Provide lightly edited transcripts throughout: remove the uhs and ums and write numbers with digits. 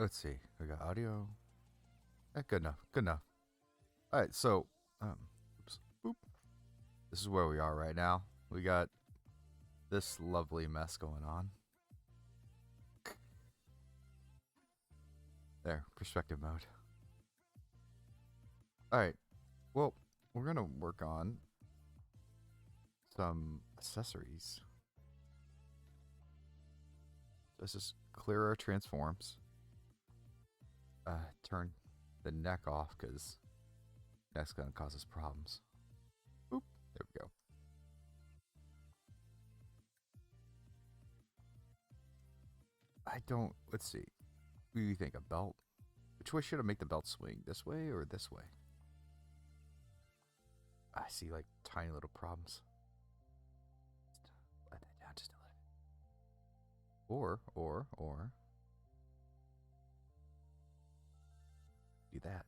Let's see. We got audio. Good enough. Good enough. All right. So, um, oops, boop. This is where we are right now. We got this lovely mess going on. There, perspective mode. All right. Well, we're gonna work on some accessories. Let's just clear our transforms. Turn the neck off because that's gonna cause us problems. Boop. There we go. I don't. Let's see. What do you think? A belt? Which way should I make the belt swing? This way or this way? I see like tiny little problems. Let that down just a little bit. Or do that.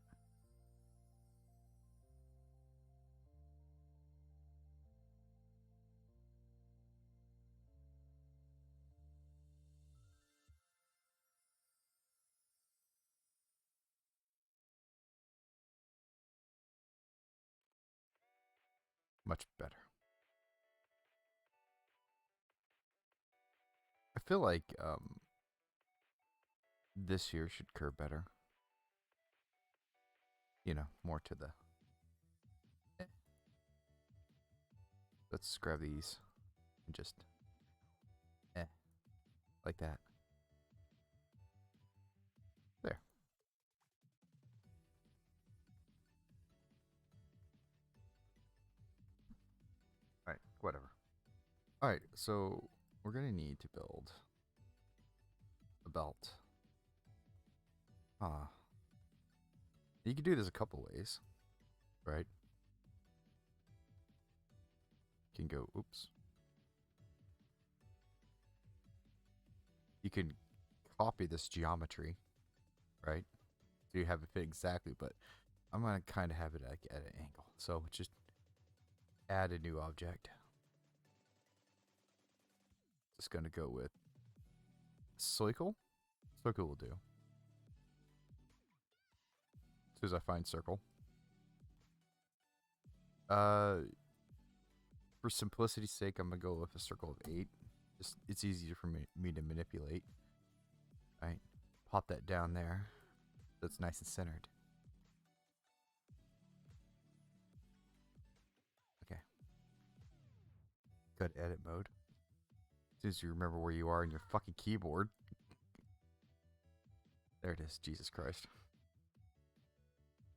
Much better. I feel like this here should curve better. You know, more to the. Let's grab these and just eh, like that. There. All right, whatever. All right, so we're gonna need to build a belt. You can do this a couple ways, right? You can go, oops. You can copy this geometry, right? So you have it fit exactly, but I'm gonna kind of have it like at an angle. So just add a new object. Just gonna go with circle. Circle will do. As soon as I find circle. For simplicity's sake, I'm gonna go with a circle of 8. Just it's easier for me to manipulate. All right, pop that down there. So it's nice and centered. Okay. Go to edit mode. As soon as you remember where you are in your fucking keyboard. There it is. Jesus Christ.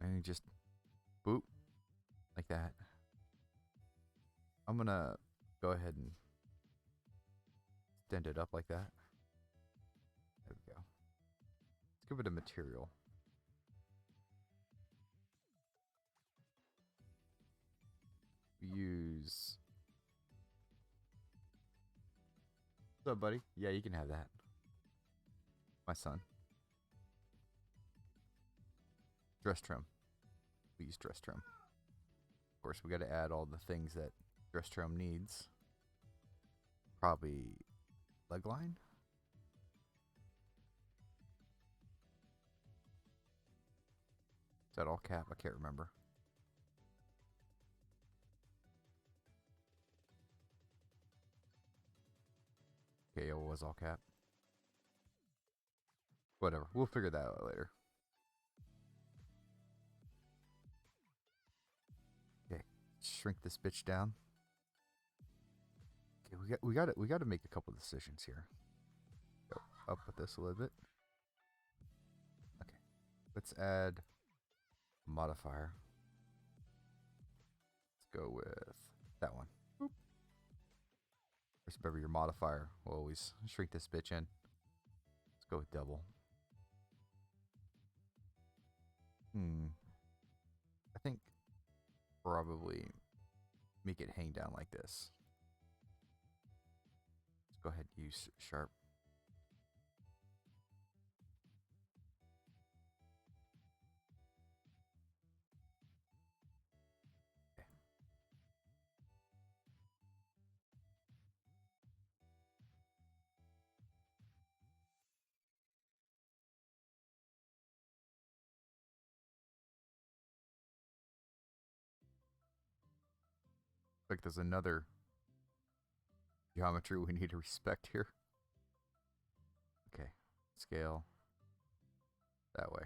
And you just boop like that. I'm gonna go ahead and extend it up like that. There we go. Let's give it a material. We use. What's up, buddy? Yeah, you can have that. My son. Dress trim. We use dress trim. Of course, we got to add all the things that dress trim needs. Probably leg line. Is that all cap? I can't remember. Okay, it was all cap. Whatever. We'll figure that out later. Okay, shrink this bitch down. Okay, we got to make a couple decisions here. Go up with this a little bit. Okay, let's add a modifier. Let's go with that one. Boop. Remember your modifier. We'll always shrink this bitch in. Let's go with double. I think probably make it hang down like this. Let's go ahead and use sharp. like there's another geometry we need to respect here. Okay, scale that way.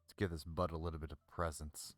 Let's give this bud a little bit of presence.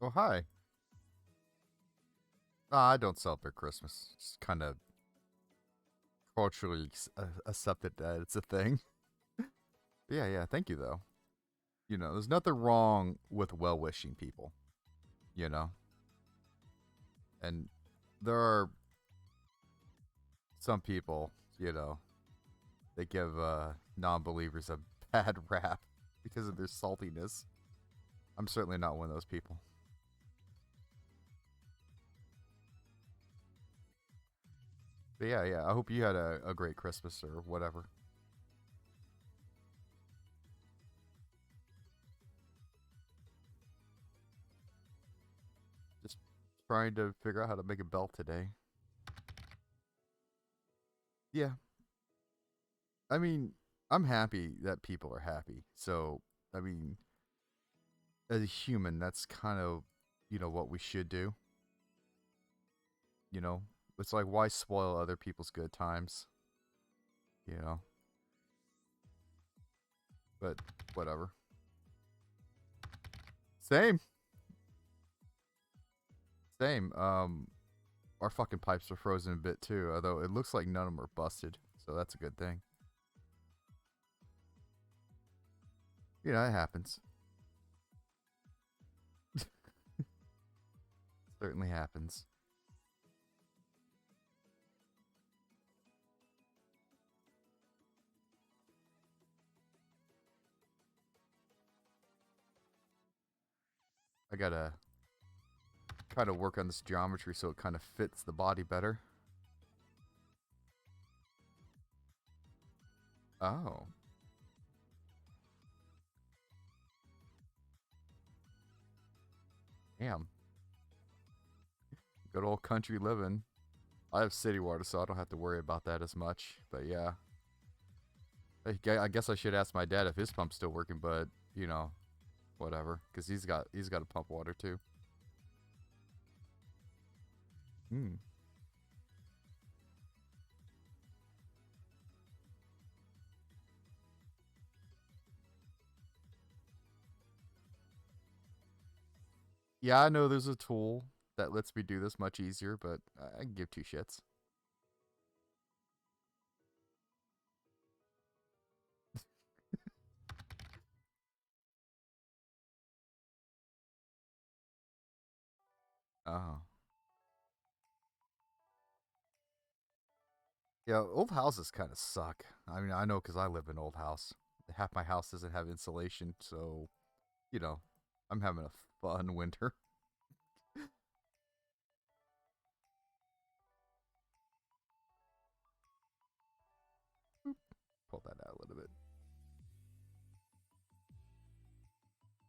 Oh, hi. I don't celebrate Christmas. It's kind of culturally accepted that it's a thing. Yeah, yeah. Thank you, though. There's nothing wrong with well wishing people, you know? And there are some people, they give non believers a bad rap because of their saltiness. I'm certainly not one of those people. But yeah, yeah. I hope you had a great Christmas or whatever. Just trying to figure out how to make a belt today. Yeah. I mean, I'm happy that people are happy. So, I mean, as a human, that's kind of, what we should do. You know, it's like, why spoil other people's good times? You know, but whatever. Same, same. Our fucking pipes are frozen a bit too, although it looks like none of them are busted, so that's a good thing. It happens. Certainly happens. I gotta kind of work on this geometry so it kind of fits the body better. Oh, damn. Good old country living. I have city water, so I don't have to worry about that as much. But yeah, I guess I should ask my dad if his pump's still working. But whatever, because he's got to pump water too. Hmm. Yeah, I know there's a tool that lets me do this much easier, but I can give two shits. Oh. Yeah, old houses kind of suck. I mean, I know because I live in an old house. Half my house doesn't have insulation, so you know, I'm having a fun winter. Pull that out a little bit.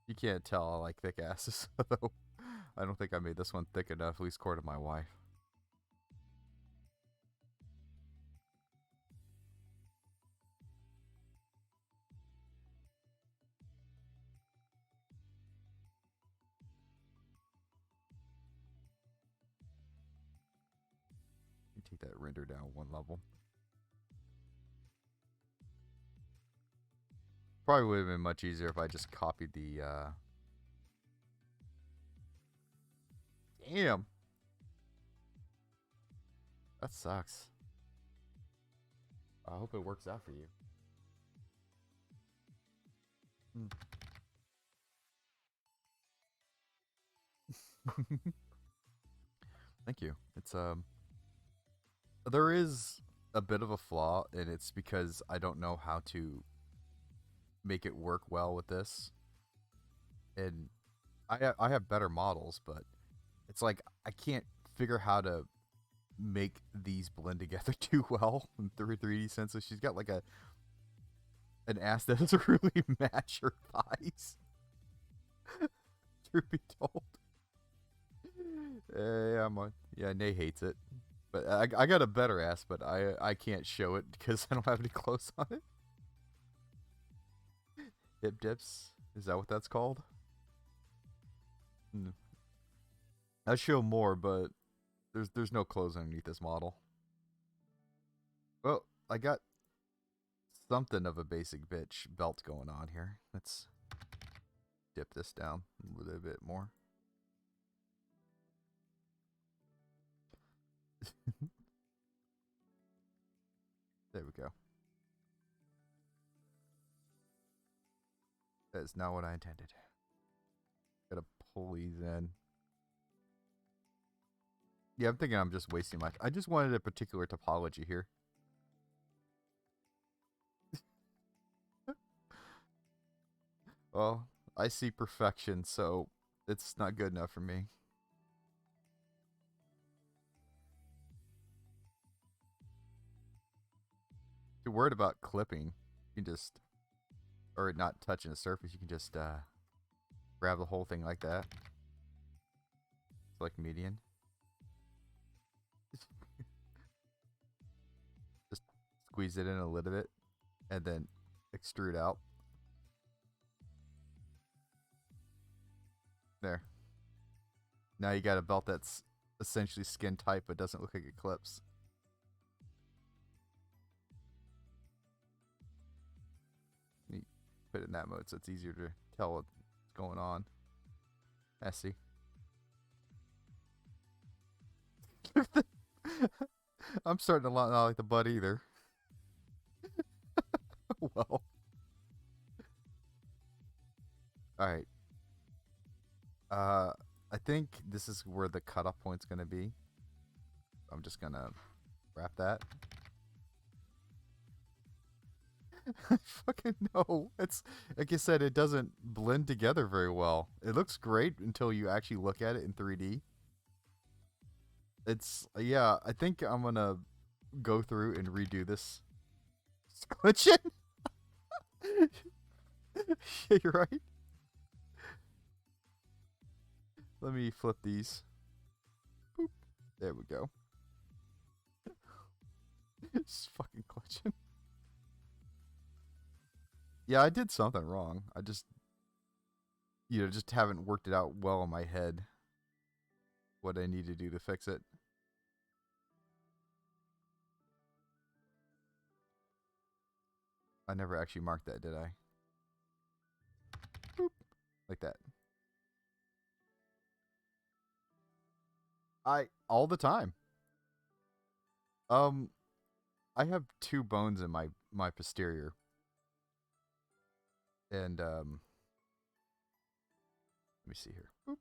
You can't tell I like thick asses, though. I don't think I made this one thick enough, at least according to my wife. You take that render down one level. Probably would have been much easier if I just copied the. Damn, that sucks. I hope it works out for you. Thank you. There is a bit of a flaw, and it's because I don't know how to make it work well with this. And I have better models, but it's like I can't figure how to make these blend together too well in 3D sense. So she's got like an ass that doesn't really match her thighs. Truth be told, yeah, yeah, Nay hates it, but I got a better ass, but I can't show it because I don't have any clothes on it. Hip dips, is that what that's called? Mm. I show more, but there's no clothes underneath this model. Well, I got something of a basic bitch belt going on here. Let's dip this down a little bit more. There we go. That is not what I intended. Gotta pull these in. Yeah, I'm thinking I'm just wasting my. I just wanted a particular topology here. Well, I see perfection, so it's not good enough for me. If you're worried about clipping, you can just, or not touching the surface, you can just grab the whole thing like that. Select median. Just squeeze it in a little bit, and then extrude out. There. Now you got a belt that's essentially skin tight but doesn't look like it clips. You put it in that mode so it's easier to tell what's going on. I see. I'm starting to not like the butt either. Well. Alright. I think this is where the cutoff point's gonna be. I'm just gonna wrap that. I fucking know. It's like I said, it doesn't blend together very well. It looks great until you actually look at it in 3D. It's yeah, I think I'm gonna go through and redo this. It's glitching. Yeah, you're right. Let me flip these. Boop. There we go. It's fucking glitching. Yeah, I did something wrong. I just, just haven't worked it out well in my head. What I need to do to fix it. I never actually marked that, did I? Boop. Like that. All the time. I have 2 bones in my posterior. And let me see here. Boop.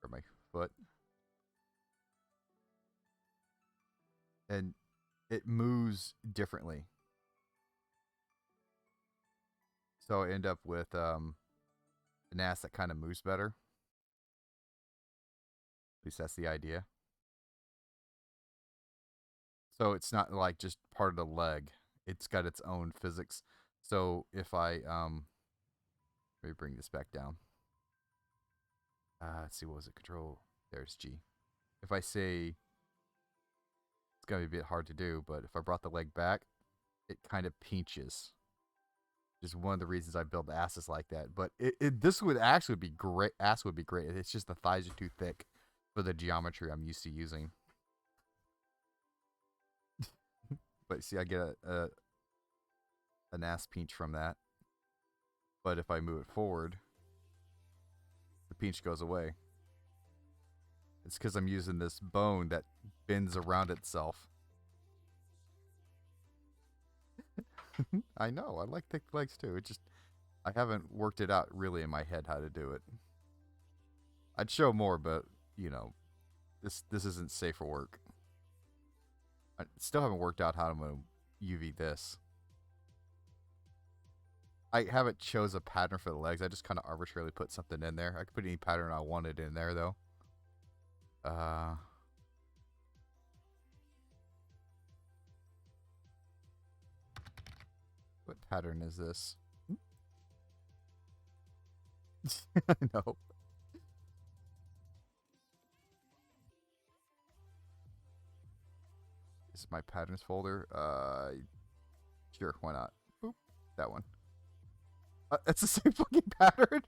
Or my foot. And it moves differently. So I end up with an ass that kind of moves better. At least that's the idea. So it's not like just part of the leg. It's got its own physics. So if I let me bring this back down. Let's see, what was it? Control. There's G. If I say, it's gonna be a bit hard to do, but if I brought the leg back, it kind of pinches. Just one of the reasons I build asses like that. But this would actually be great. Ass would be great. It's just the thighs are too thick for the geometry I'm used to using. But see, I get an ass pinch from that. But if I move it forward, the pinch goes away. It's because I'm using this bone that bends around itself. I know. I like thick legs too. It just, I haven't worked it out really in my head how to do it. I'd show more, but this isn't safe for work. I still haven't worked out how I'm going to UV this. I haven't chose a pattern for the legs. I just kind of arbitrarily put something in there. I could put any pattern I wanted in there, though. What pattern is this? I know. This is my patterns folder. Sure, why not? Boop. That one. It's the same fucking pattern.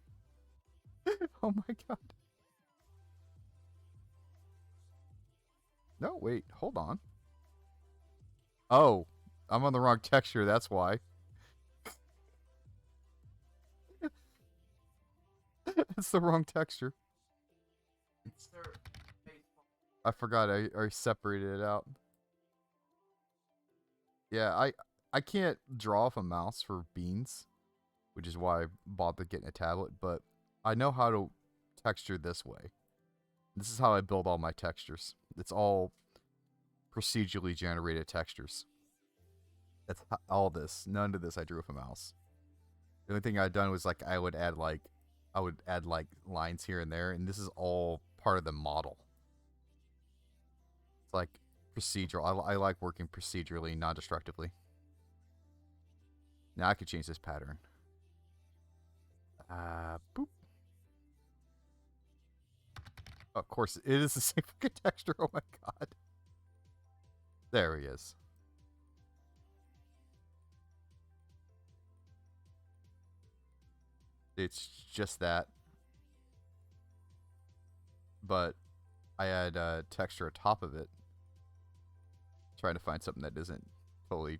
Oh my god. No, wait, hold on. Oh, I'm on the wrong texture, that's why. It's the wrong texture. I forgot I separated it out. Yeah, I can't draw off a mouse for beans, which is why I bothered getting a tablet, but I know how to texture this way. This is how I build all my textures. It's all procedurally generated textures. That's all this. None of this I drew with a mouse. The only thing I'd done was I would add lines here and there, and this is all part of the model. It's like procedural. I like working procedurally, non-destructively. Now I could change this pattern. Boop. Of course, it is the same fucking texture. Oh my god. There he is. It's just that. but I add texture atop of it, trying to find something that isn't totally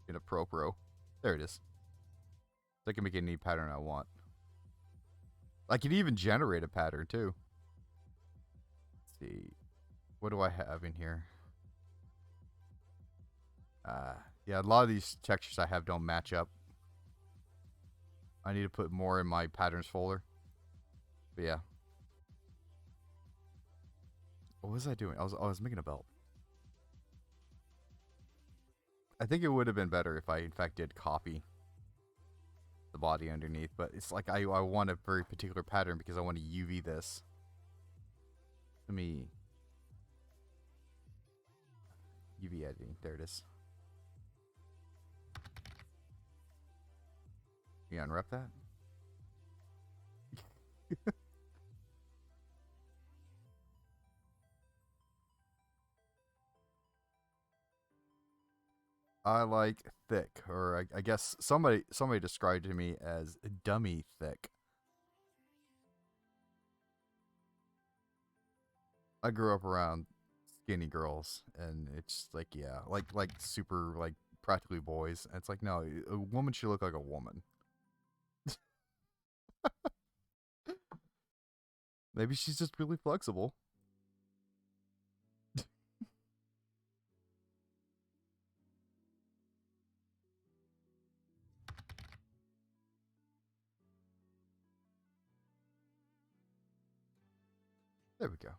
inappropriate. There it is. So I can make any pattern I want. I can even generate a pattern too. Let's see. What do I have in here? Yeah, a lot of these textures I have don't match up. I need to put more in my patterns folder. But yeah. What was I doing? I was making a belt. I think it would have been better if I in fact did copy the body underneath, but it's like I want a very particular pattern because I want to UV this. Let me UV editing. There it is. You unwrap that? I like thick, or I guess somebody described it to me as dummy thick. I grew up around skinny girls, and it's like, yeah, like super like practically boys. And it's like, no, a woman should look like a woman. Maybe she's just really flexible. There we go.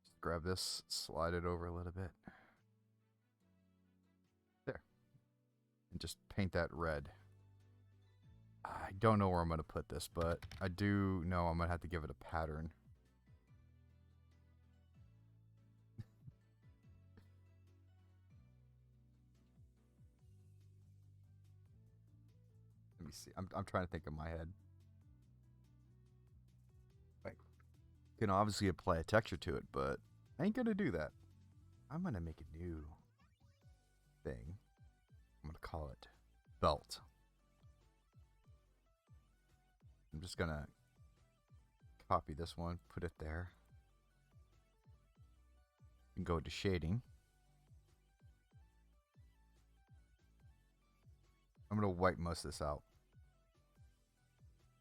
Just grab this, slide it over a little bit. There. And just paint that red. I don't know where I'm going to put this, but I do know I'm going to have to give it a pattern. Let me see. I'm trying to think in my head. Like, you can obviously apply a texture to it, but I ain't going to do that. I'm going to make a new thing. I'm going to call it belt. I'm just going to copy this one, put it there. And go to shading. I'm going to wipe most of this out.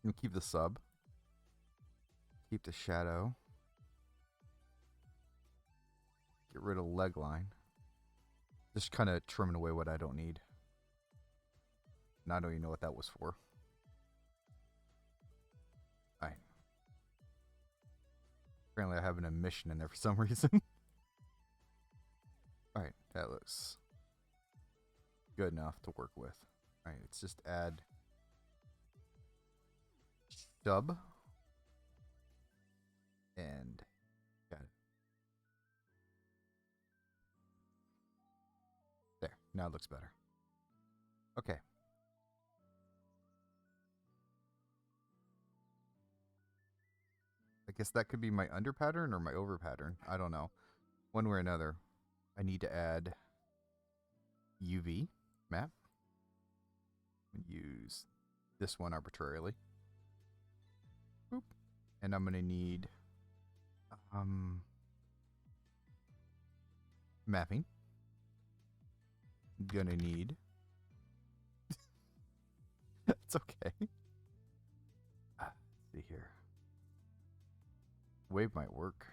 And keep the sub. Keep the shadow. Get rid of leg line. Just kind of trimming away what I don't need. And I don't even know what that was for. Alright. Apparently I have an emission in there for some reason. Alright, that looks good enough to work with. Alright, let's just add stub. And got it. There, now it looks better. Okay. I guess that could be my under pattern or my over pattern. I don't know. One way or another, I need to add UV map. Use this one arbitrarily. Boop. And I'm going to need mapping. Gonna need. It's okay. Let's see here. Wave might work.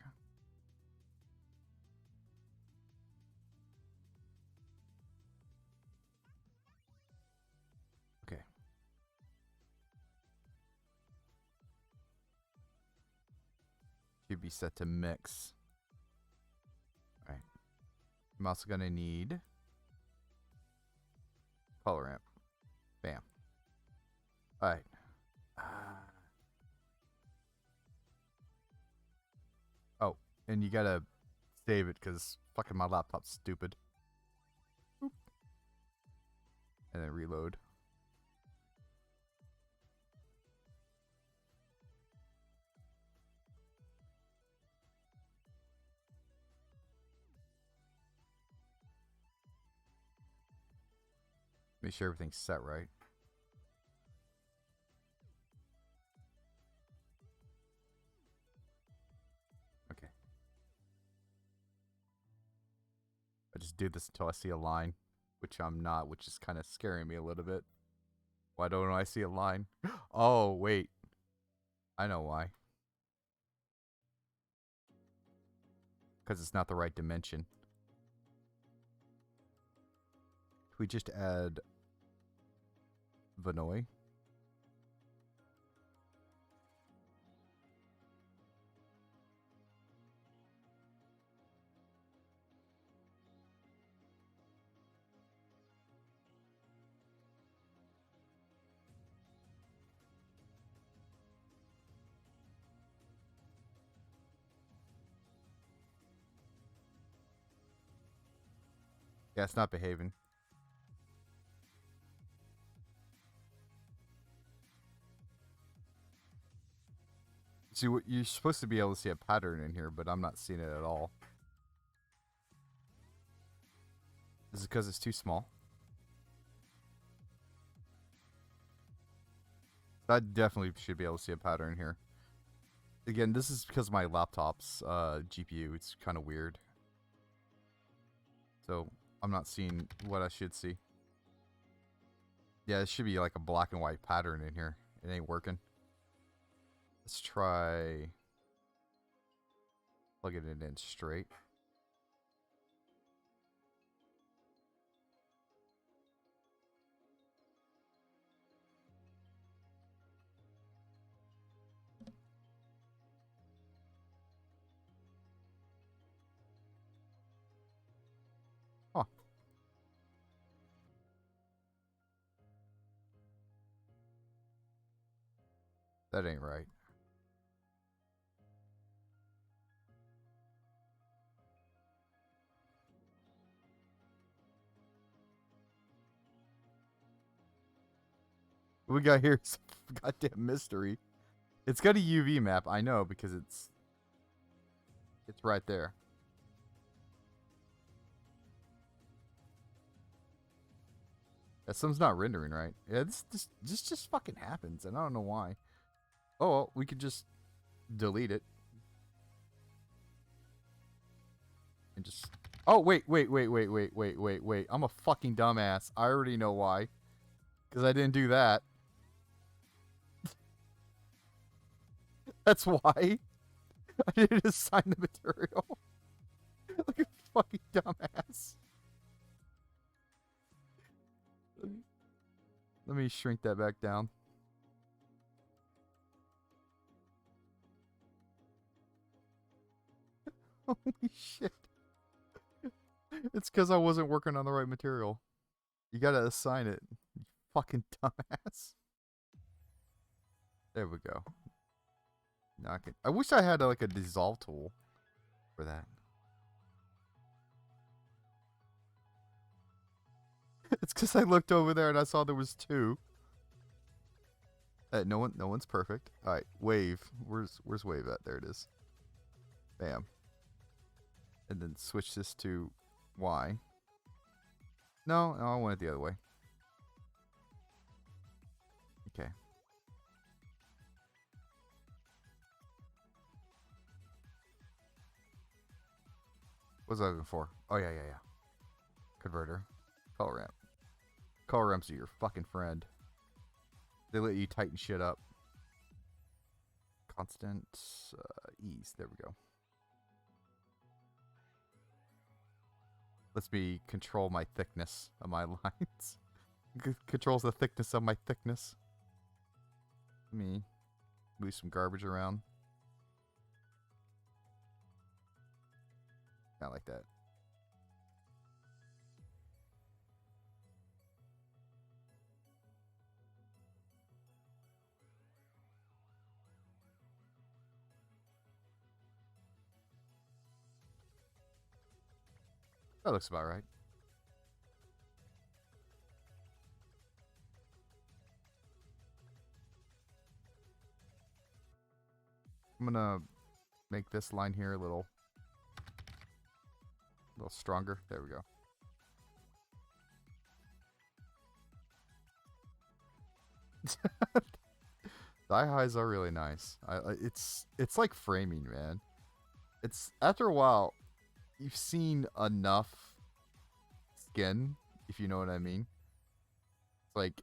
Okay. Should be set to mix. All right. I'm also gonna need color ramp. Bam. All right. Oh, and you gotta save it because fucking my laptop's stupid. Boop. And then reload. Make sure everything's set right. just do this until I see a line, which I'm not, which is kind of scaring me a little bit. Why don't I see a line? Oh, wait. I know why. Because it's not the right dimension. We just add Vanoy. Yeah, it's not behaving. See, you're supposed to be able to see a pattern in here, but I'm not seeing it at all. Is it because it's too small? I definitely should be able to see a pattern here. Again, this is because my laptop's GPU. It's kind of weird. So I'm not seeing what I should see. Yeah, it should be like a black and white pattern in here. It ain't working. Let's try plugging it in straight. Huh. That ain't right. What we got here is a goddamn mystery. It's got a UV map, I know, because it's right there. Yeah, something's not rendering right. Yeah, this just fucking happens, and I don't know why. Oh, well, we could just delete it. And just... Oh, wait. I'm a fucking dumbass. I already know why. Because I didn't do that. That's why. I didn't assign the material. Like a fucking dumbass. Let me shrink that back down. Holy shit. It's because I wasn't working on the right material. You gotta assign it. You fucking dumbass. There we go. Now I wish I had like a dissolve tool for that. It's because I looked over there and I saw there was two. No one's perfect. All right, wave. Where's wave at? There it is. Bam. And then switch this to Y. No, I want it the other way. Okay. What was I looking for? Oh yeah. Converter. Color ramp. Color ramps are your fucking friend. They let you tighten shit up. Constant ease. There we go. Lets me control my thickness of my lines. Controls the thickness of my thickness. Let me move some garbage around. Not like that. That looks about right. I'm gonna make this line here a little stronger. There we go. Thigh highs are really nice. It's like framing, man. It's after a while, you've seen enough skin, if you know what I mean. It's like,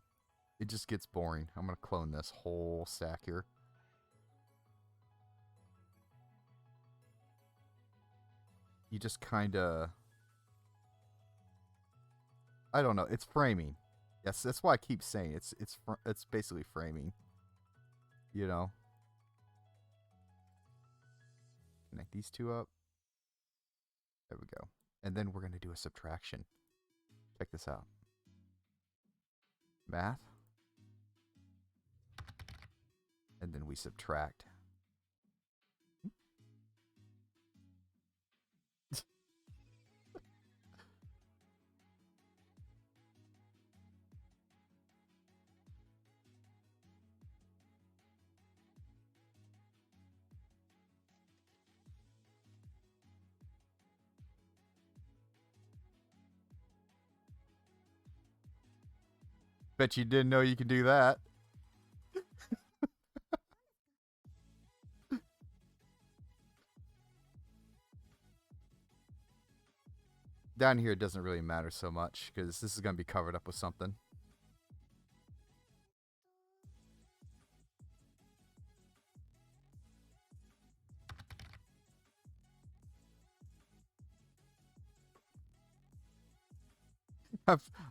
it just gets boring. I'm going to clone this whole stack here. You just kind of... I don't know. It's framing. Yes, that's why I keep saying it's basically framing. You know? Connect these two up. There we go. And then we're going to do a subtraction. Check this out. Math. And then we subtract. Bet you didn't know you could do that. Down here it doesn't really matter so much because this is going to be covered up with something.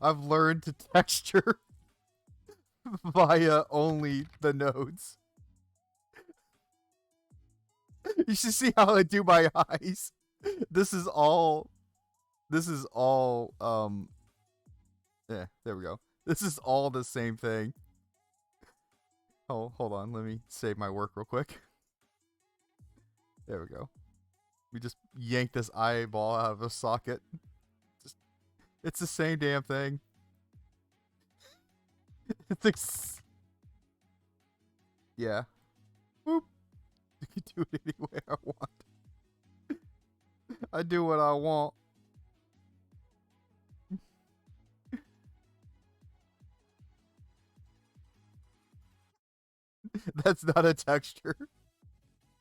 I've learned to texture via only the nodes. You should see how I do my eyes. This is all yeah, there we go. This is all the same thing. Oh, hold on, let me save my work real quick. There we go. We just yank this eyeball out of a socket. It's the same damn thing. Yeah. Whoop. You can do it any way I want. I do what I want. That's not a texture.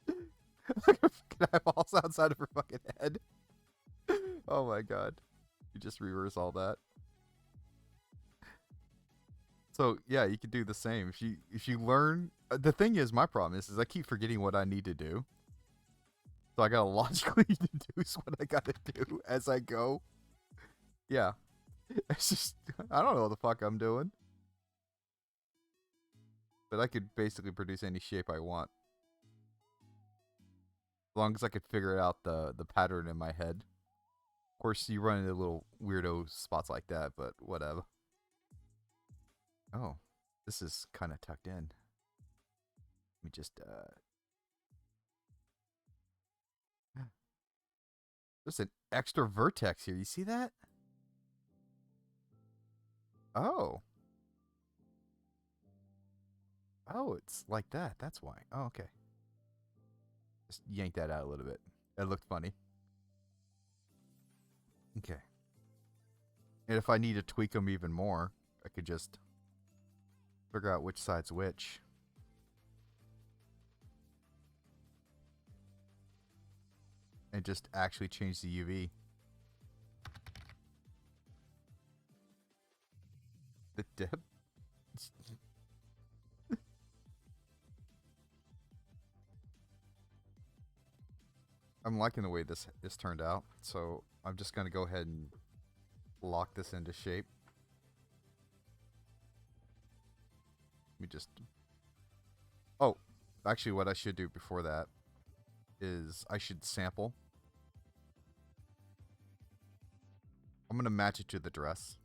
Can I have balls outside of her fucking head? Oh my god. You just reverse all that. So yeah, you could do the same if you learn. The thing is, my problem is I keep forgetting what I need to do. So I gotta logically deduce what I gotta do as I go. Yeah, it's just I don't know what the fuck I'm doing, but I could basically produce any shape I want, as long as I could figure out the pattern in my head. Of course, you run into little weirdo spots like that, but whatever. Oh, this is kind of tucked in. Let me just there's an extra vertex here. You see that? Oh. Oh, it's like that. That's why. Oh, okay. Just yank that out a little bit. It looked funny. Okay. And if I need to tweak them even more, I could just figure out which side's which. And just actually change the UV. The depth? I'm liking the way this turned out, so I'm just going to go ahead and lock this into shape. Let me just... Oh, actually what I should do before that is I should sample. I'm going to match it to the dress.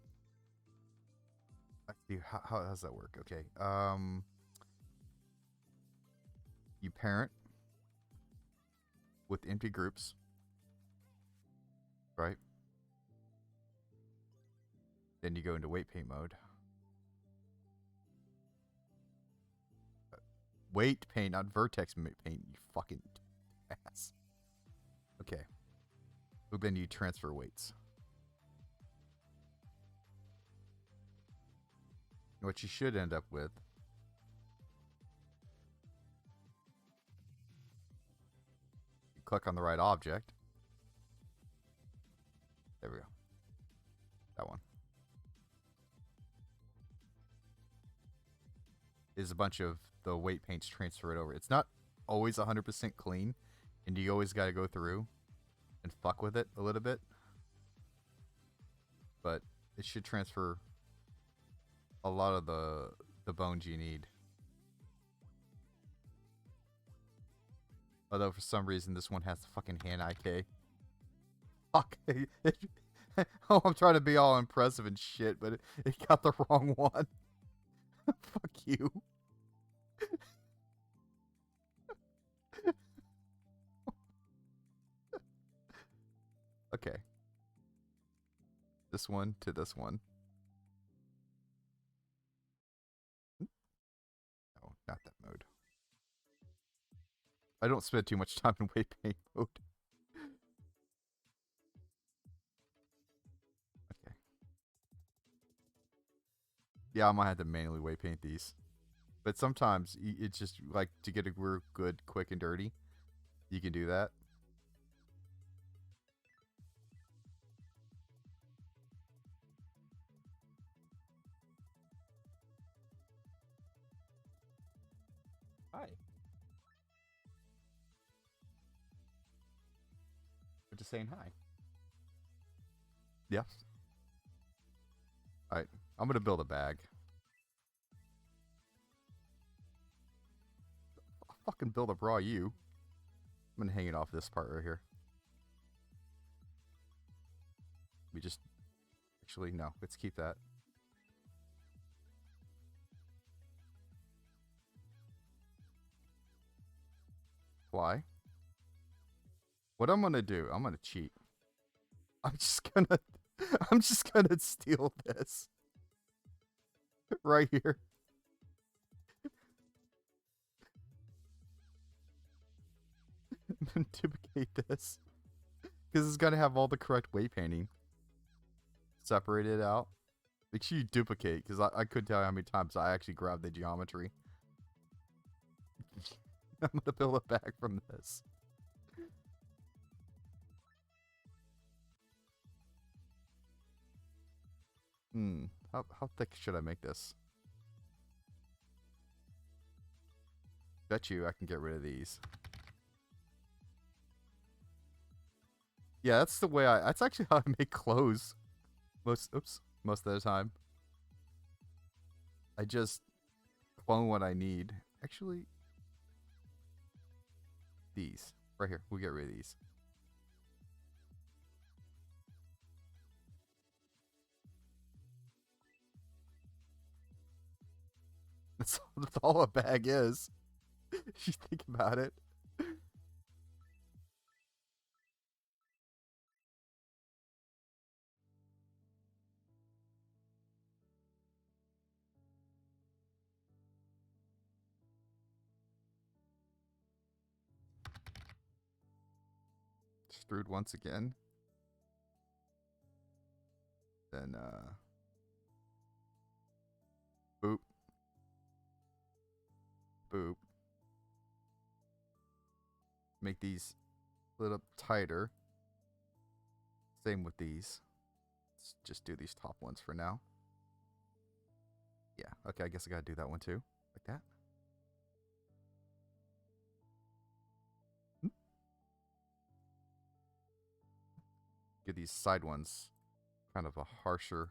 Let's see, how does that work? Okay. You parent with empty groups, right? Then you go into weight paint mode. Weight paint, not vertex paint, you fucking ass. Okay. So then you transfer weights. What you should end up with click on the right object. There we go. That one. Is a bunch of the weight paints transferred over. It's not always 100% clean, and you always got to go through and fuck with it a little bit. But it should transfer a lot of the bones you need. Although for some reason this one has the fucking hand IK. Fuck. Oh, I'm trying to be all impressive and shit, but it got the wrong one. Fuck you. Okay. This one to this one. No, not that mode. I don't spend too much time in weight paint mode. Okay. Yeah, I might have to manually weight paint these. But sometimes it's just like to get a real good, quick, and dirty. You can do that. Hi. We're just saying hi. Yeah. Alright. I'm gonna build a bag. I'll fucking build a bra, you. I'm gonna hang it off this part right here. We just... Actually, no. Let's keep that. Why? What I'm gonna do, I'm gonna cheat. I'm just gonna steal this. Right here. And duplicate this. Because it's gonna have all the correct weight painting. Separate it out. Make sure you duplicate, because I couldn't tell you how many times I actually grabbed the geometry. I'm gonna build a bag from this. How thick should I make this? Bet you I can get rid of these. Yeah, that's the way that's actually how I make clothes. Most of the time. I just clone what I need. Actually, these. Right here. We'll get rid of these. That's all a bag is. If you think about it. Extrude once again. Then, boop. Boop. Make these a little tighter. Same with these. Let's just do these top ones for now. Yeah, okay, I guess I gotta do that one too. Like that. Get these side ones kind of a harsher,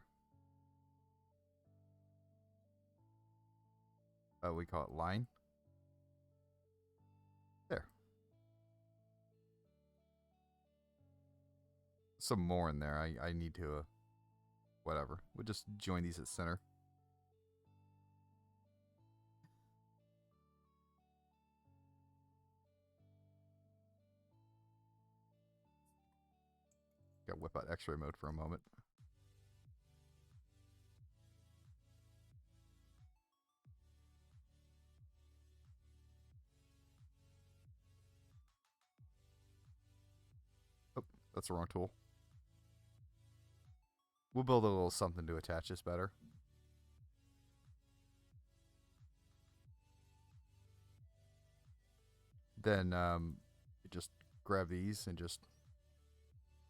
we call it line. There. Some more in there. I need to, whatever. We'll just join these at center. Gotta whip out X-ray mode for a moment. Oh, that's the wrong tool. We'll build a little something to attach this better. Then you just grab these and just...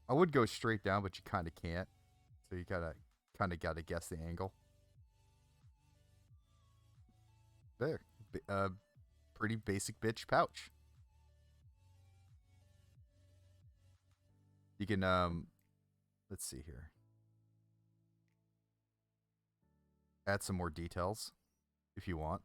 I would go straight down, but you kind of can't. So you gotta kind of got to guess the angle. There. Pretty basic bitch pouch. You can, let's see here. Add some more details if you want.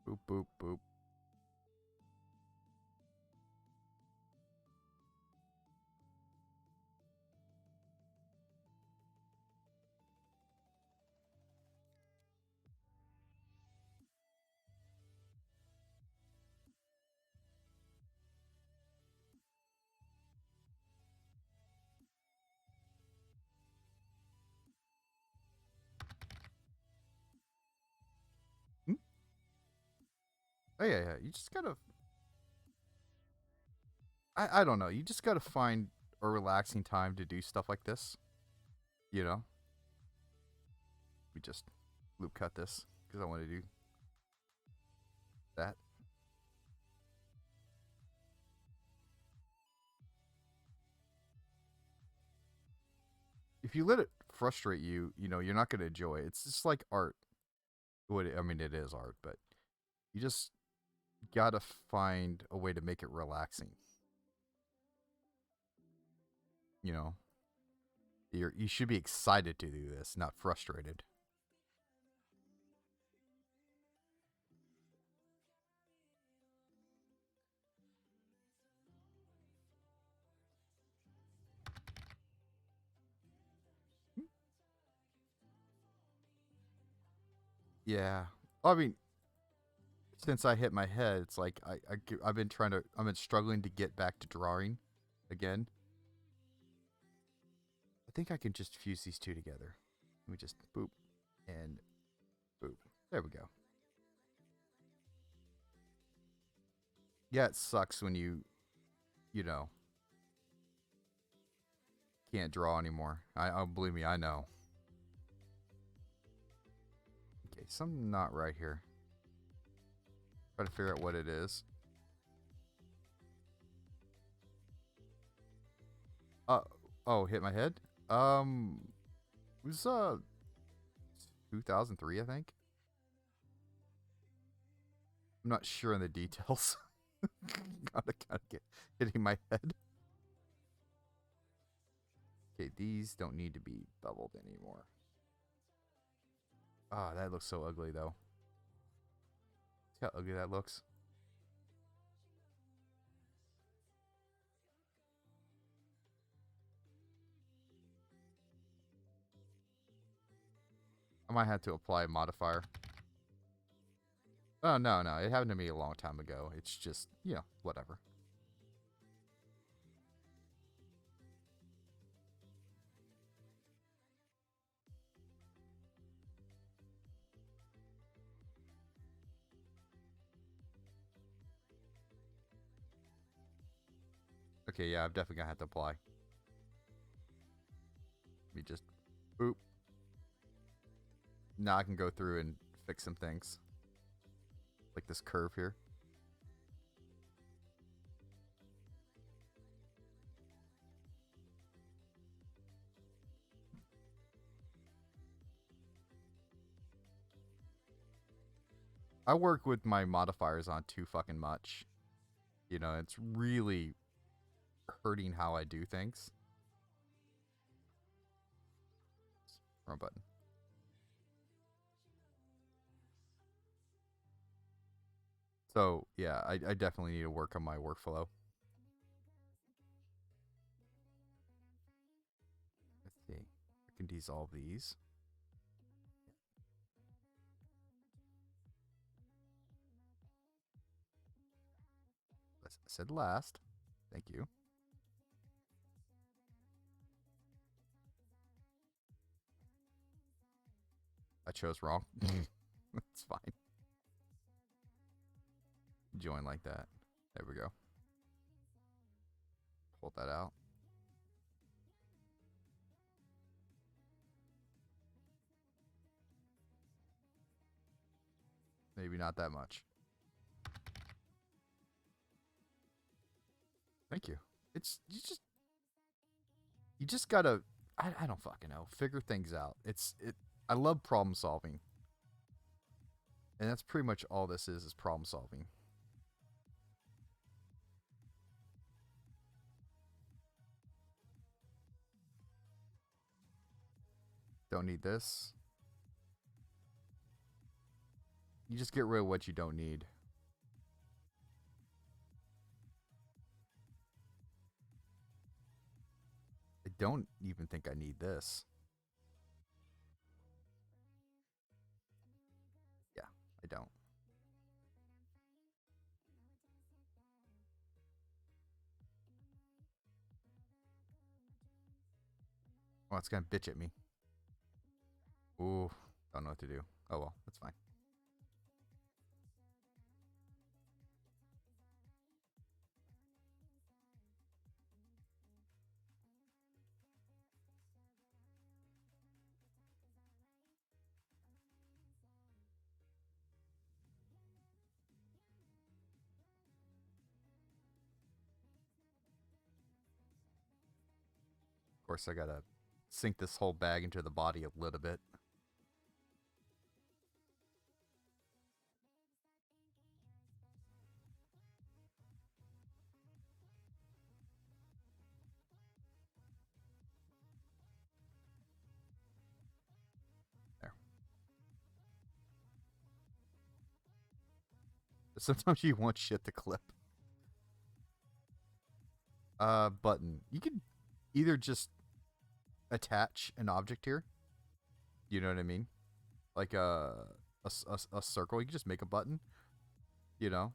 Boop, boop, boop. Hmm? Oh, yeah, yeah. You just gotta. I don't know. You just gotta find a relaxing time to do stuff like this. You know? We just loop cut this because I want to do that. If you let it frustrate you, you know, you're not going to enjoy it. It's just like art. I mean, it is art, but you just gotta find a way to make it relaxing. You know, you should be excited to do this, not frustrated. Yeah, I mean, since I hit my head, it's like I've been I've been struggling to get back to drawing again. I think I can just fuse these two together. Let me just boop and boop. There we go. Yeah, it sucks when you know, can't draw anymore. Believe me, I know. Okay, something not right here. Try to figure out what it is. Uh oh, hit my head. It was 2003, I think. I'm not sure on the details. gotta get hitting my head. Okay, these don't need to be beveled anymore. Ah, that looks so ugly though. See how ugly that looks? I might have to apply a modifier. Oh, no, no. It happened to me a long time ago. It's just, you know, whatever. Okay, yeah, I'm definitely gonna have to apply. Let me just, boop. Now I can go through and fix some things. Like this curve here. I work with my modifiers on too fucking much. You know, it's really hurting how I do things. Wrong button. So, yeah, I definitely need to work on my workflow. Let's see. I can dissolve these. said last. Thank you. I chose wrong. It's fine. Join like that. There we go. Pull that out. Maybe not that much. Thank you. It's you just gotta I don't fucking know. Figure things out. I love problem solving. And that's pretty much all this is problem solving. Don't need this. You just get rid of what you don't need. I don't even think I need this. Yeah, I don't. Oh, it's gonna bitch at me. Ooh, don't know what to do. Oh well, that's fine. Of course, I gotta sink this whole bag into the body a little bit. There. Sometimes you want shit to clip. Button. You can either just attach an object here. You know what I mean? Like a circle. You can just make a button. You know?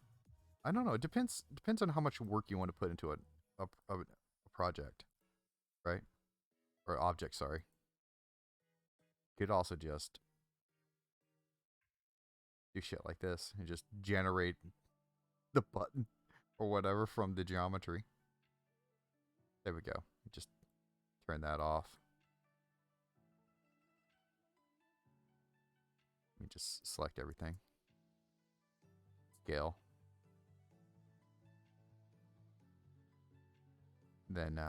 I don't know. It depends on how much work you want to put into a project, right? Or object, sorry. You could also just do shit like this and just generate the button or whatever from the geometry. There we go. Just turn that off. Let me just select everything. Scale. Then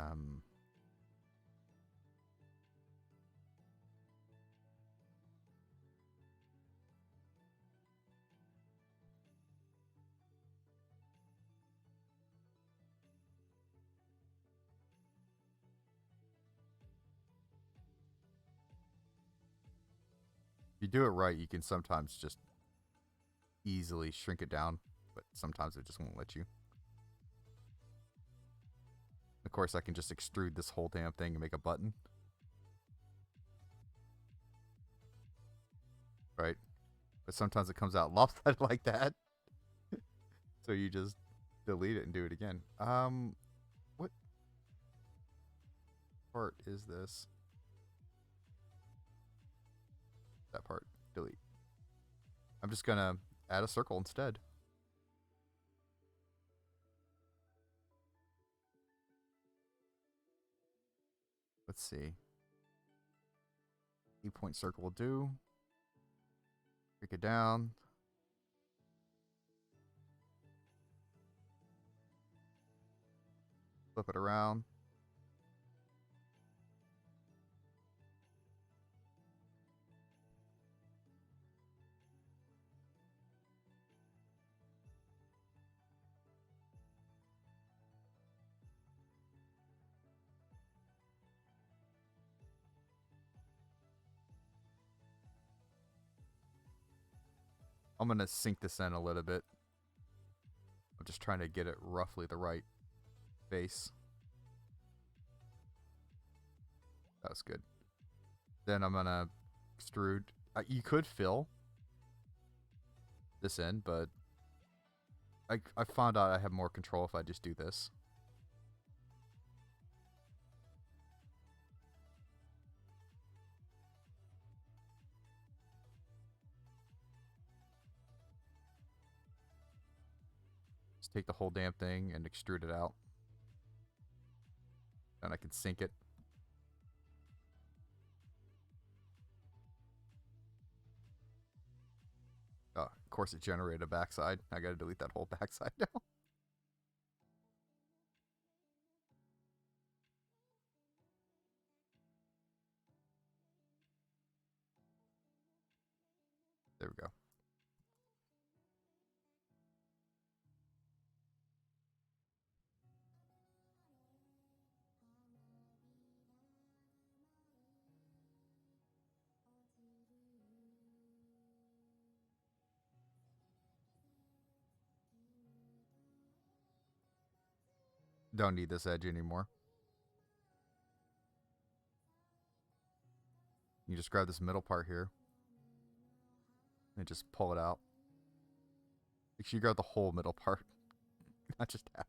if you do it right, you can sometimes just easily shrink it down, but sometimes it just won't let you. Of course, I can just extrude this whole damn thing and make a button. Right? But sometimes it comes out lopsided like that. So you just delete it and do it again. What part is this? That part. Delete. I'm just gonna add a circle instead. Let's see. 8-point circle will do. Break it down. Flip it around. I'm going to sink this in a little bit. I'm just trying to get it roughly the right base. That was good. Then I'm going to extrude. You could fill this in, but I found out I have more control if I just do this. Just take the whole damn thing and extrude it out. Then I can sink it. Oh, of course it generated a backside. I gotta delete that whole backside now. There we go. Don't need this edge anymore. You just grab this middle part here and just pull it out. Make sure you grab the whole middle part, not just half.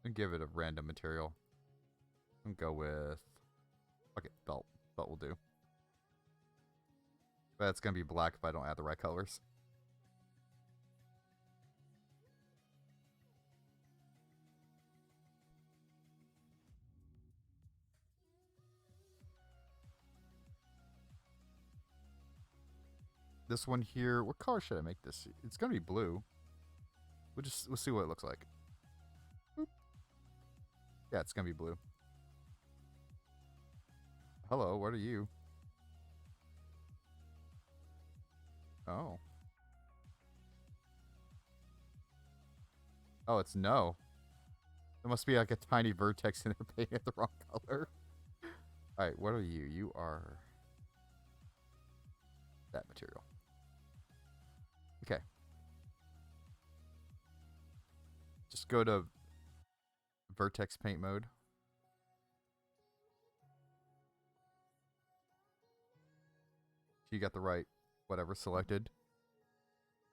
And give it a random material. And go with, okay, belt. Belt will do. But it's gonna be black if I don't add the right colors. This one here, what color should I make this? It's gonna be blue. We'll see what it looks like. Boop. Yeah, it's gonna be blue. Hello, what are you? Oh. Oh, it's no. There must be like a tiny vertex in there painted the wrong color. Alright, what are you? You are that material. Okay. Just go to vertex paint mode. You got the right whatever selected.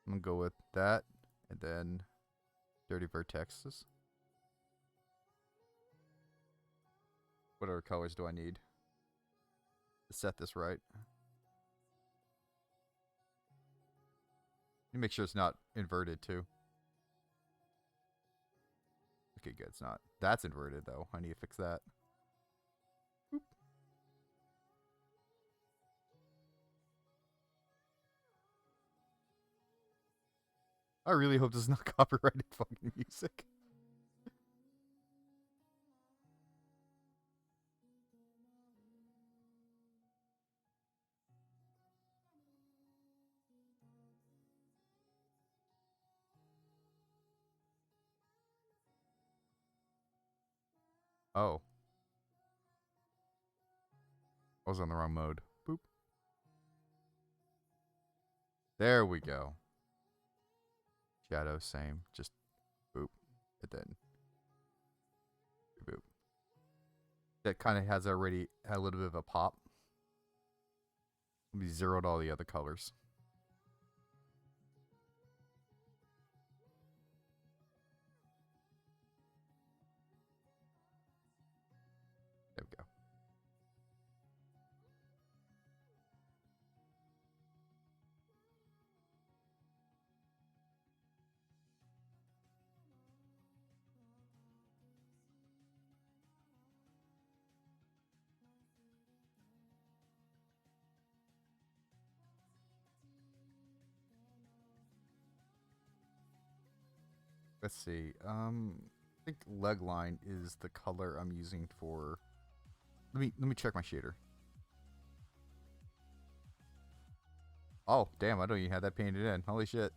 I'm gonna go with that and then dirty vertexes. What other colors do I need to set this right? You make sure it's not inverted too. Okay, good. It's not. That's inverted though. I need to fix that. Boop. I really hope this is not copyrighted fucking music. Oh. I was on the wrong mode. Boop. There we go. Shadow, same. Just boop. And then boop. That kind of has already had a little bit of a pop. We zeroed all the other colors. There we go. Let's see. I think leg line is the color I'm using for. Let me check my shader. Oh, damn, I don't even have that painted in. Holy shit.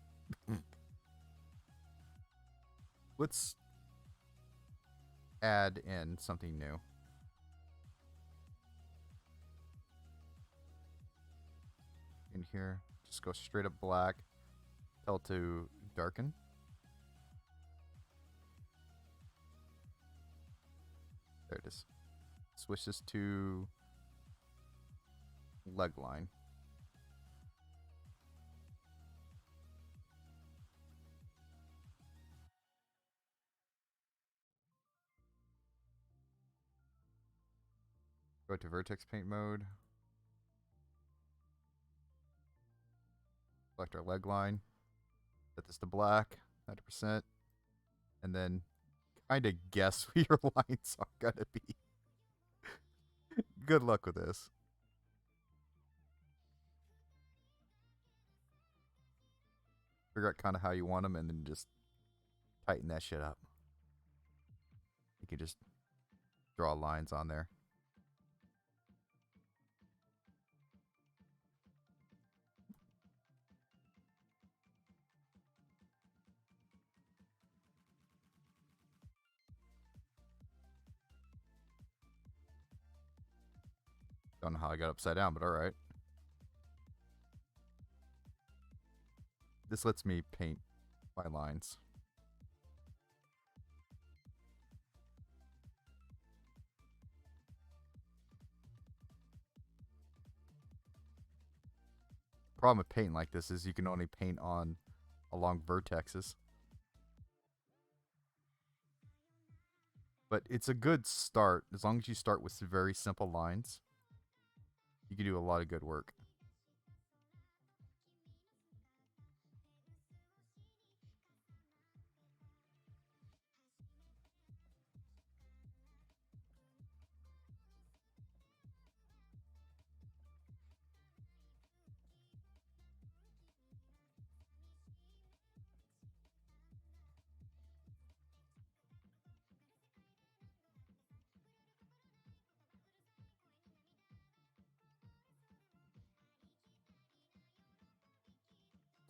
let's add in something new. In here, just go straight up black. Tell it to darken. There it is. Switch this to leg line. Go to vertex paint mode. Select our leg line. Set this to black, 100%. And then kind of guess what your lines are going to be. Good luck with this. Figure out kind of how you want them and then just tighten that shit up. You can just draw lines on there. Don't know how I got upside down, but alright. This lets me paint my lines. Problem with painting like this is you can only paint on along vertexes. But it's a good start. As long as you start with very simple lines, you can do a lot of good work.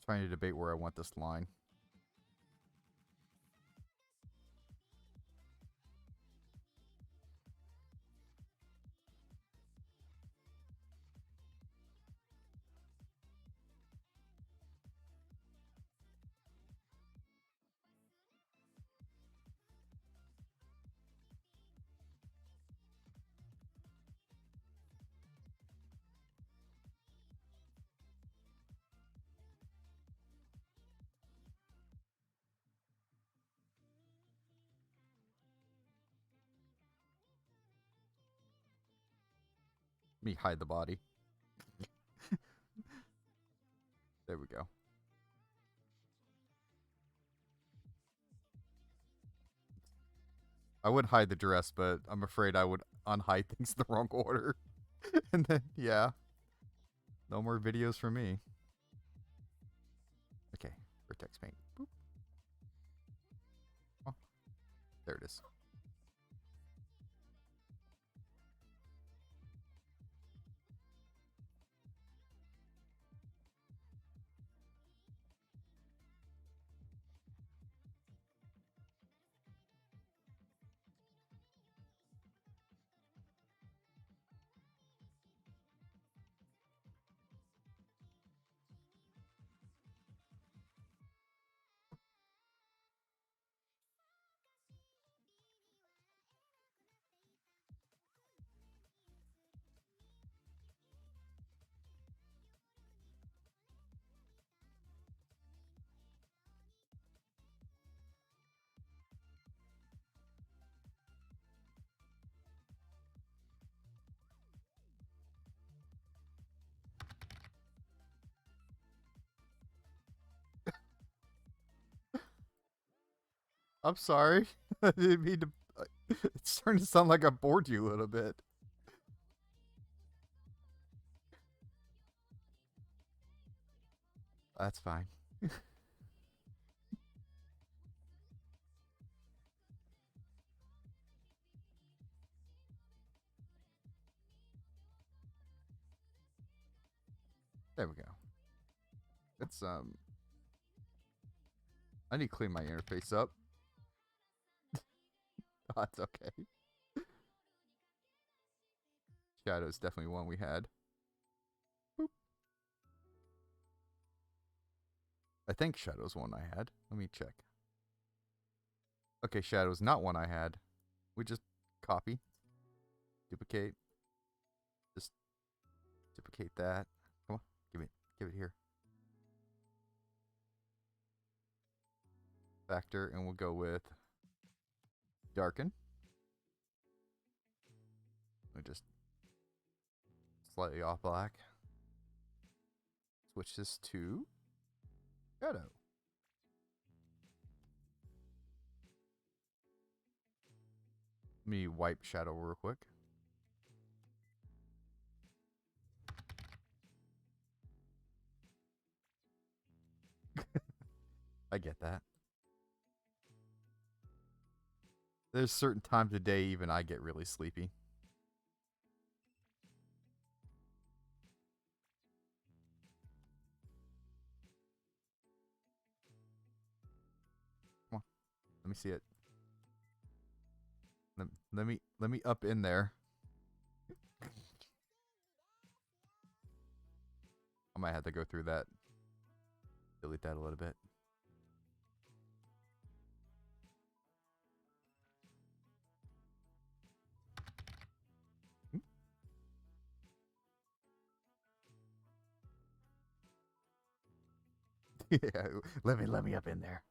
Trying to debate where I want this line. Let me hide the body. There we go. I would hide the dress, but I'm afraid I would unhide things in the wrong order. And then, yeah. No more videos from me. Okay, vertex paint. Boop. Oh, there it is. I'm sorry. I didn't mean to. It's starting to sound like I bored you a little bit. That's fine. There we go. It's I need to clean my interface up. It's okay. Shadow's definitely one we had. Boop. I think Shadow's one I had. Let me check. Okay, Shadow's not one I had. We just copy, duplicate, just duplicate that. Come on, give it here. Factor, and we'll go with darken. We just slightly off black. Switch this to shadow. Let me wipe shadow real quick. I get that. There's certain times of day even I get really sleepy. Come on, let me see it. Let me up in there. I might have to go through that. Delete that a little bit. Yeah, let me up in there.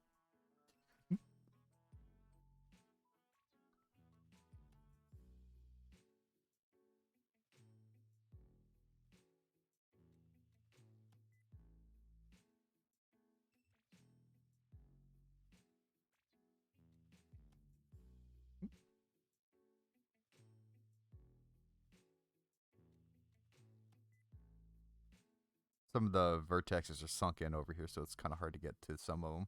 Some of the vertexes are sunk in over here, so it's kind of hard to get to some of them.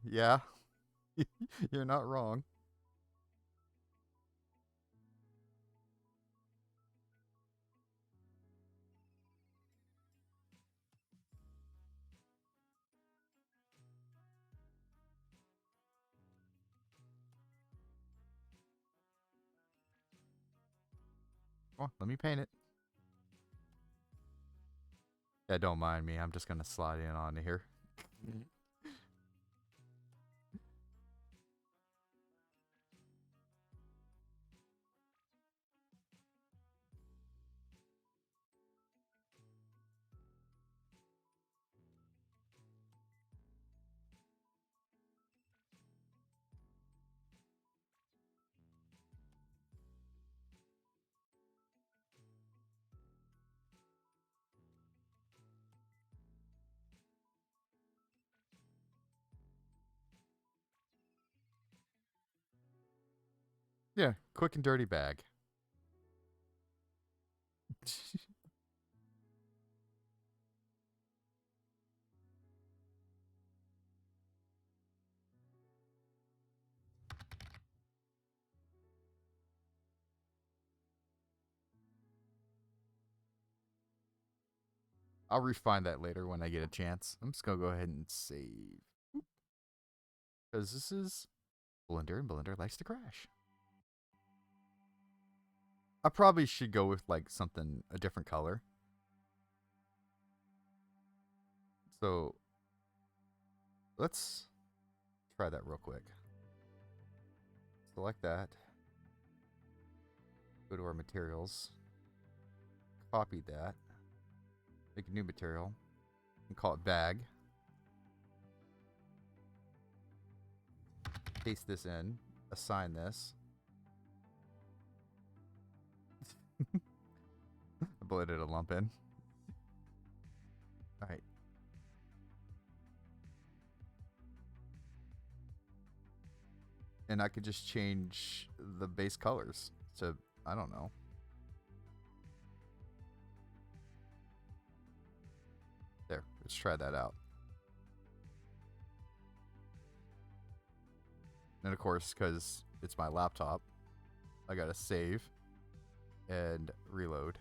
Yeah, you're not wrong. Oh, let me paint it. Yeah, don't mind me. I'm just gonna slide in on here. Yeah, quick and dirty bag. I'll refine that later when I get a chance. I'm just gonna go ahead and save. Because this is Blender, and Blender likes to crash. I probably should go with like something, a different color. So let's try that real quick. Select that. Go to our materials. Copy that. Make a new material. And call it bag. Paste this in. Assign this. I blended a lump in. Alright. And I could just change the base colors to, I don't know. There, let's try that out. And of course, because it's my laptop, I gotta save and reload.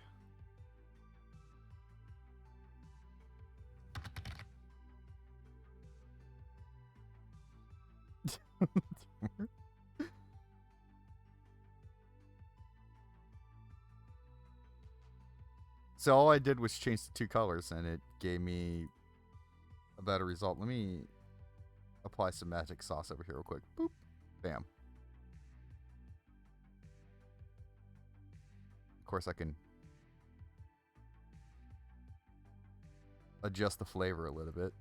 So all I did was change the two colors and it gave me a better result. Let me apply some magic sauce over here real quick. Boop. Bam. Of course I can adjust the flavor a little bit.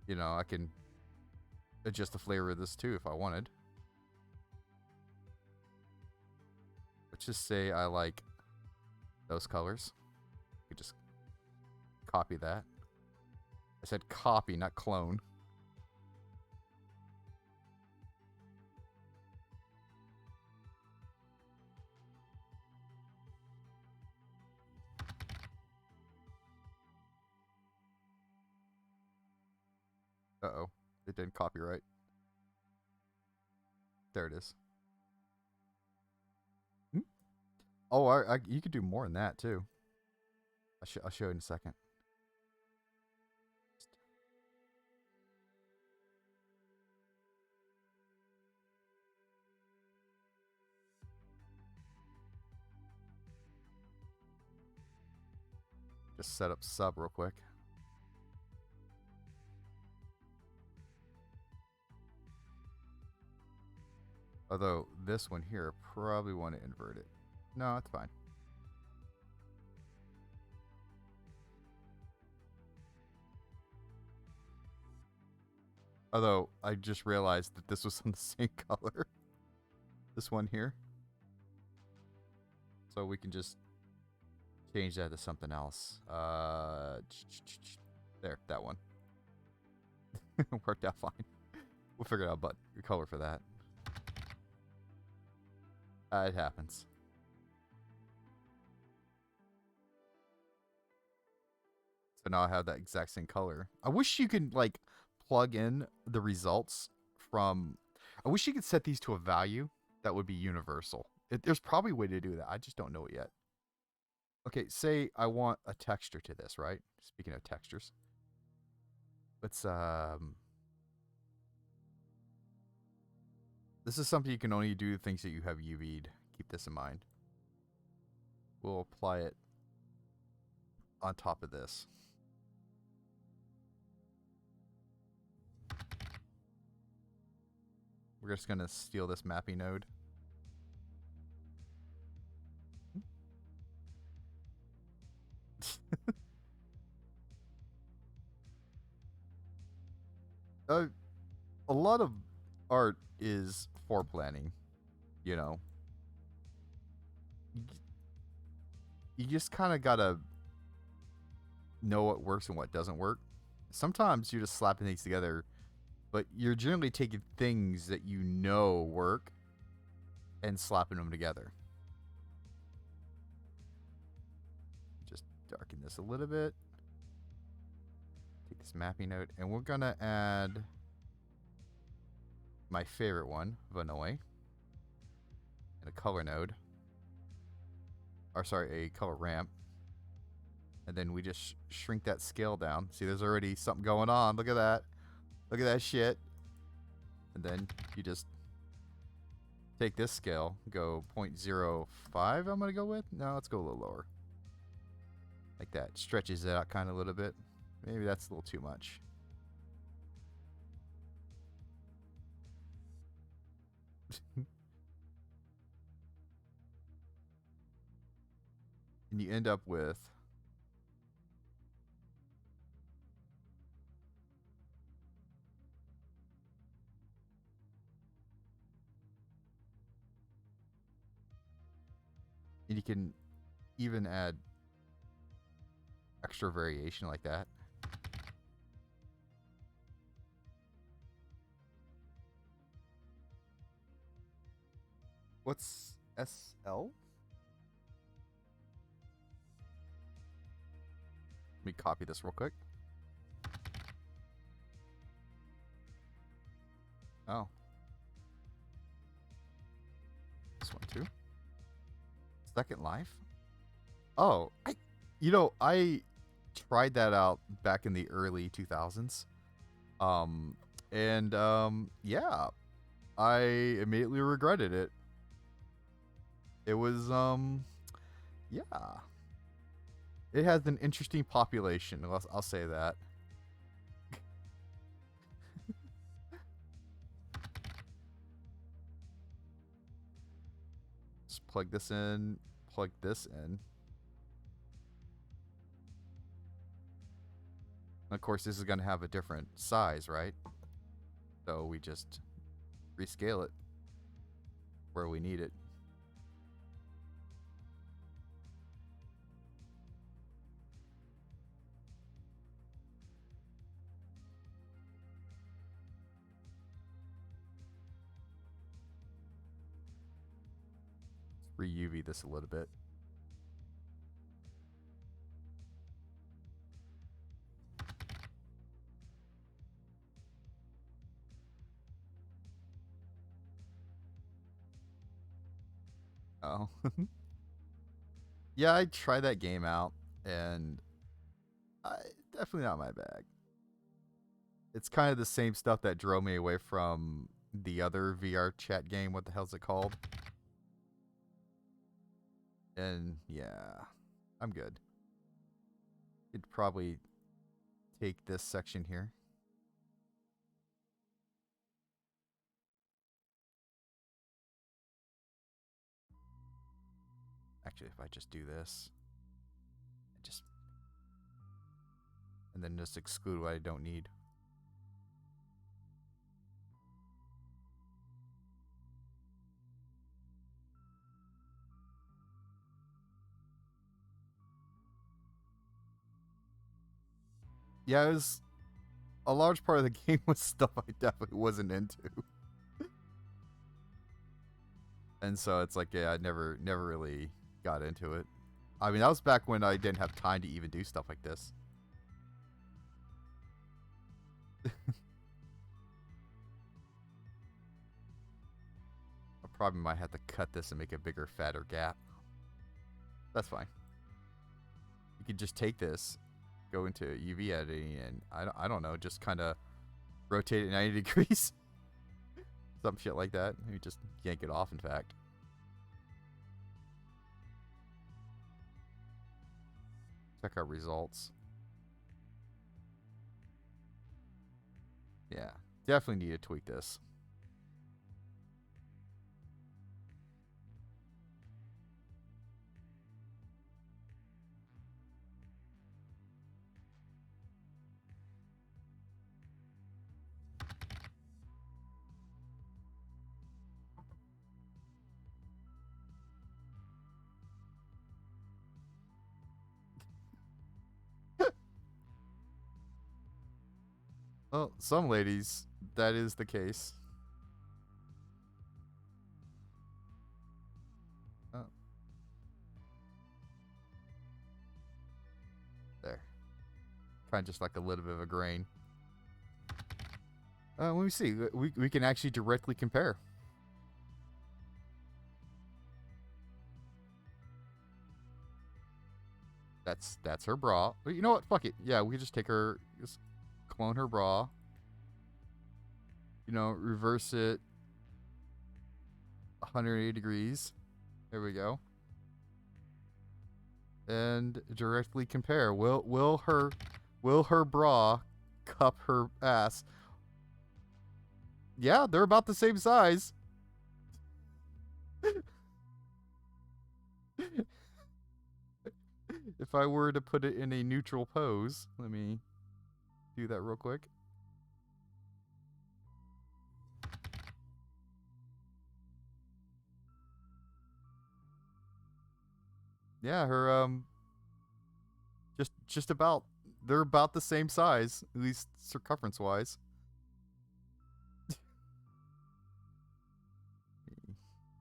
You know, I can adjust the flavor of this too if I wanted. Let's just say I like those colors. You just copy that. I said copy, not clone. Uh-oh. It didn't copyright. There it is. Oh, you could do more than that, too. I'll show you in a second. Just set up sub real quick. Although, this one here, probably want to invert it. No, it's fine. Although, I just realized that this was on the same color. This one here. So we can just change that to something else. There, that one. Worked out fine. We'll figure out a color for that. It happens. So now I have that exact same color. I wish you could, like, plug in the results from... I wish you could set these to a value that would be universal. There's probably a way to do that. I just don't know it yet. Okay, say I want a texture to this, right? Speaking of textures. Let's, this is something you can only do things that you have UV'd. Keep this in mind. We'll apply it on top of this. We're just going to steal this mapping node. A lot of art is for planning, you know. You just kind of gotta know what works and what doesn't work. Sometimes you're just slapping things together, but you're generally taking things that you know work and slapping them together. Just darken this a little bit. Take this mapping node, and we're gonna add my favorite one, Vanoy, and a color node. Or sorry, a color ramp. And then we just shrink that scale down. See, there's already something going on. Look at that. Look at that shit. And then you just take this scale, go 0.05 I'm going to go with. No, let's go a little lower. Like that. Stretches it out kind of a little bit. Maybe that's a little too much. And you end up with and you can even add extra variation like that. What's SL? Let me copy this real quick. Oh, this one too. Second Life. Oh, I tried that out back in the early 2000s. Um, and yeah, I immediately regretted it. It was yeah, it has an interesting population. I'll say that. Just plug this in, plug this in. Of course, this is going to have a different size, right? So we just rescale it where we need it. Let's re-UV this a little bit. Oh. Yeah, I tried that game out, and definitely not my bag. It's kind of the same stuff that drove me away from the other VR chat game. What the hell's it called? And yeah, I'm good. Could probably take this section here. Actually, if I just do this, and then just exclude what I don't need. Yeah, it was a large part of the game was stuff I definitely wasn't into. And so it's like, yeah, I never really got into it. I mean, that was back when I didn't have time to even do stuff like this. I probably might have to cut this and make a bigger, fatter gap. That's fine. You could just take this, go into UV editing, and I don't know, just kind of rotate it 90 degrees. Some shit like that. You just yank it off, in fact. Check our results. Yeah, definitely need to tweak this. Well, some ladies, that is the case. Oh, there. Kind of just like a little bit of a grain. Let me see. We can actually directly compare. That's her bra. But you know what? Fuck it. Yeah, we can just take her, just clone her bra. You know, reverse it 180 degrees. There we go. And directly compare. Will her bra cup her ass? Yeah, they're about the same size. If I were to put it in a neutral pose, let me do that real quick. Yeah, her just about, they're about the same size, at least circumference wise.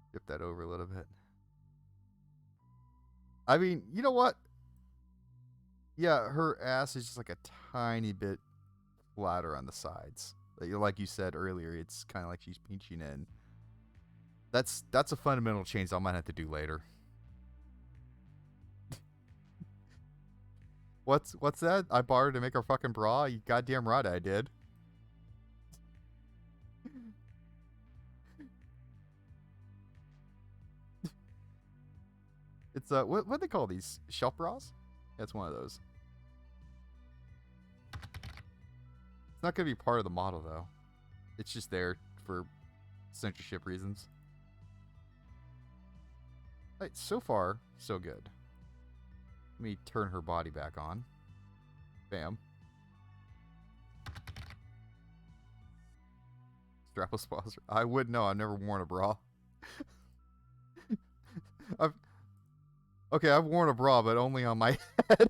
Skip that over a little bit. I mean, you know what? Yeah, her ass is just like a tiny bit flatter on the sides. Like you said earlier, it's kind of like she's pinching in. That's a fundamental change I might have to do later. What's that? I borrowed to make her fucking bra? You goddamn right I did. It's what do they call these? Shelf bras? That's one of those. It's not gonna be part of the model though. It's just there for censorship reasons. Right, so far, so good. Let me turn her body back on. Bam. Strapless sponsor. I would know. I've never worn a bra. I've worn a bra, but only on my head.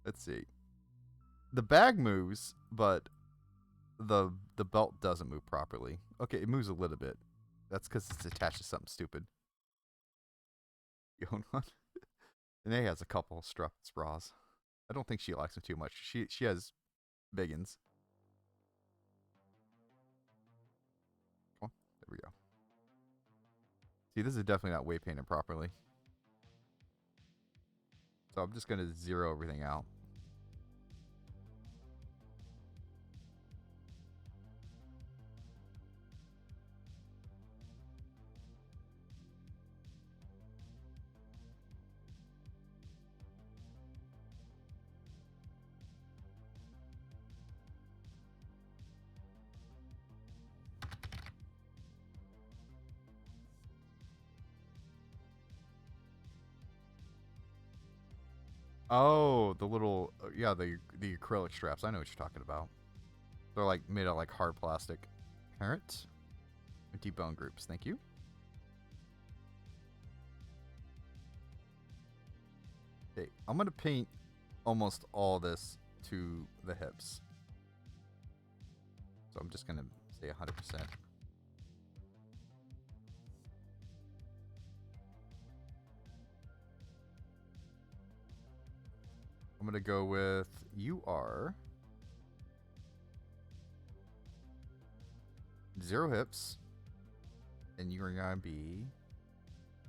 Let's see. The bag moves, but the belt doesn't move properly. Okay, it moves a little bit. That's because it's attached to something stupid. You own one? Renee has a couple strapless bras. I don't think she likes them too much. She has biggins. Come on, there we go. See, this is definitely not weight painted properly. So I'm just gonna zero everything out. Oh, the little yeah, the acrylic straps. I know what you're talking about. They're like made out of like hard plastic. Parent, empty bone groups. Thank you. Okay, I'm gonna paint almost all this to the hips. So I'm just gonna say 100%. I'm gonna go with you are 0 hips, and you are gonna be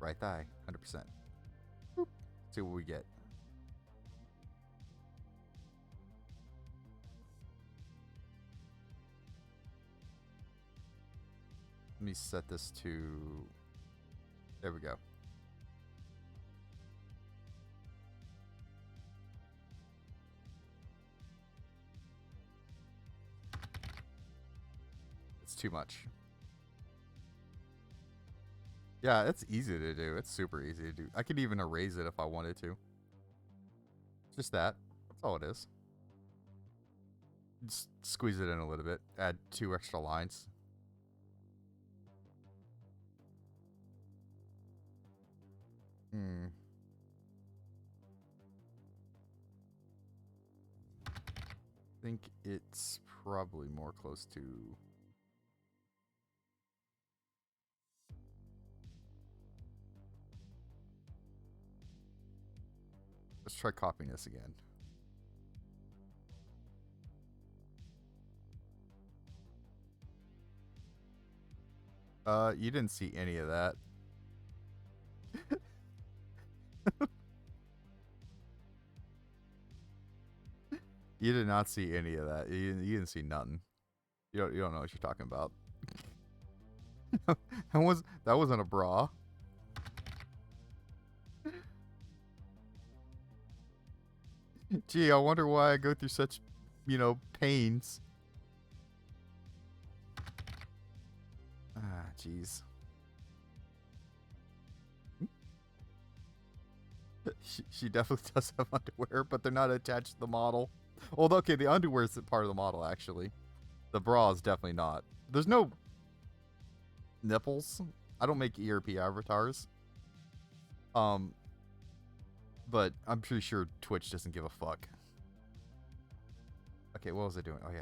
right thigh, 100%. Boop. See what we get. Let me set this to. There we go. It's too much. Yeah, it's easy to do. It's super easy to do. I could even erase it if I wanted to. Just that. That's all it is. Just squeeze it in a little bit. Add 2 extra lines. I think it's probably more close to. Let's try copying this again. You didn't see any of that. You did not see any of that. You didn't see nothing. You don't know what you're talking about. that wasn't a bra. Gee, I wonder why I go through such, pains. Ah, jeez. She definitely does have underwear, but they're not attached to the model. Well, okay, the underwear is part of the model, actually. The bra is definitely not. There's no nipples. I don't make ERP avatars. But I'm pretty sure Twitch doesn't give a fuck. Okay, what was I doing? Oh, yeah.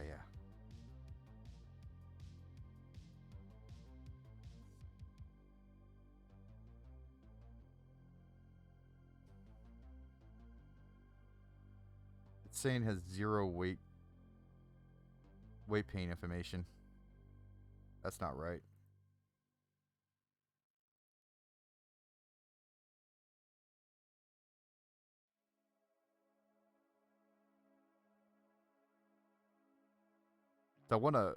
It's saying it has 0 weight paint information. That's not right. So I want to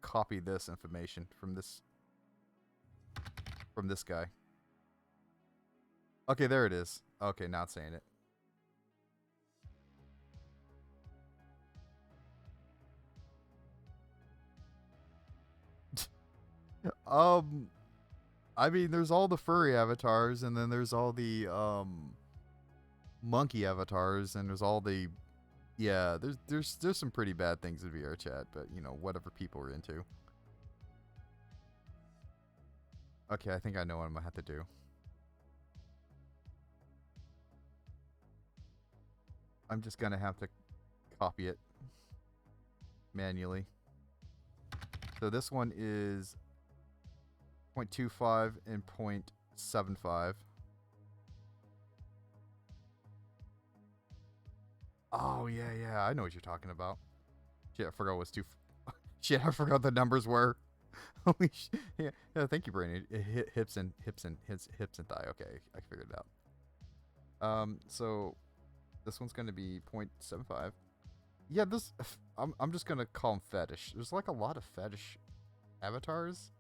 copy this information from this guy. Okay, there it is. Okay, now it's saying it. I mean, there's all the furry avatars, and then there's all the monkey avatars, and there's all the yeah. There's some pretty bad things in VR chat, but you know, whatever people are into. Okay, I think I know what I'm gonna have to do. I'm just gonna have to copy it manually. So this one is 0.25 and 0.75. Oh yeah, I know what you're talking about. Shit, I forgot what was too. Shit, I forgot the numbers were. Holy shit! Yeah, thank you, Brainy. Hips and thigh. Okay, I figured it out. So this one's gonna be 0.75. Yeah, this. I'm just gonna call them fetish. There's like a lot of fetish avatars.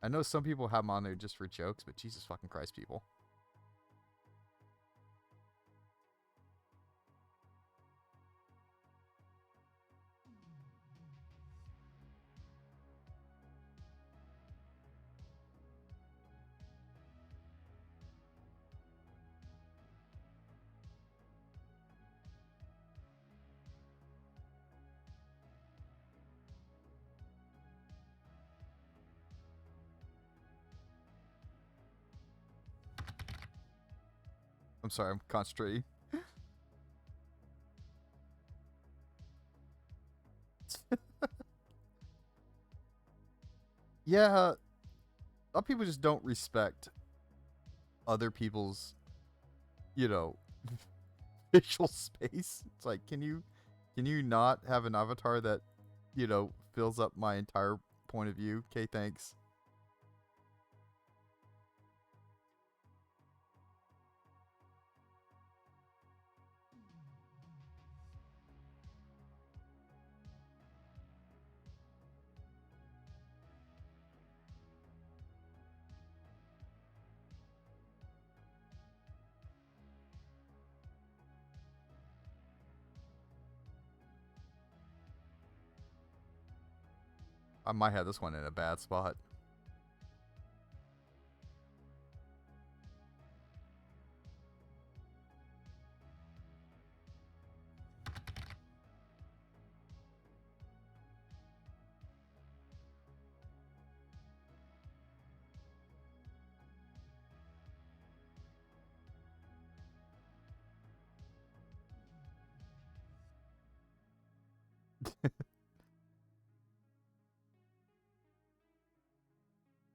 I know some people have them on there just for jokes, but Jesus fucking Christ, people. I'm sorry, I'm concentrating. Yeah, a lot of people just don't respect other people's, you know, visual space. It's like, can you not have an avatar that, you know, fills up my entire point of view? Okay, thanks. I might have this one in a bad spot.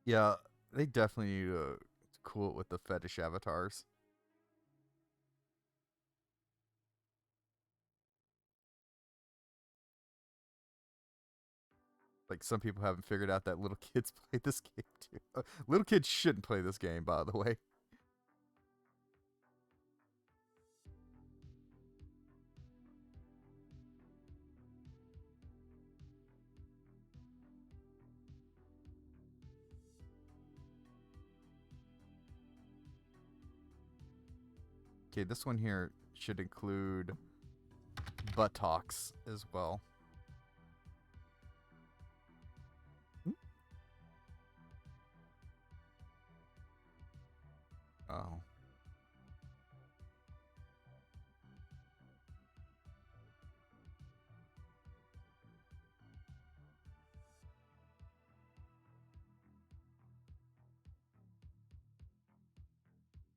Yeah, they definitely need to cool it with the fetish avatars. Like, some people haven't figured out that little kids play this game too. Little kids shouldn't play this game, by the way. Okay, this one here should include buttocks as well. Oh.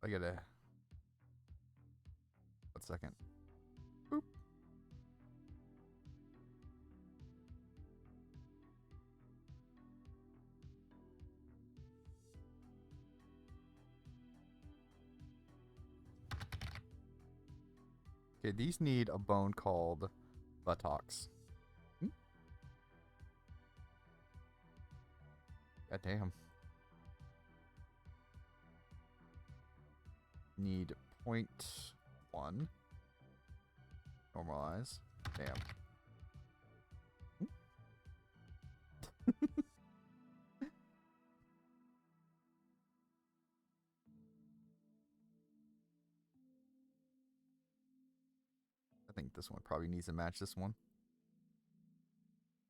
I gotta... 1 second. Boop. Okay, these need a bone called buttocks. God damn. Need 0.1. Normalize. Damn. I think this one probably needs to match this one.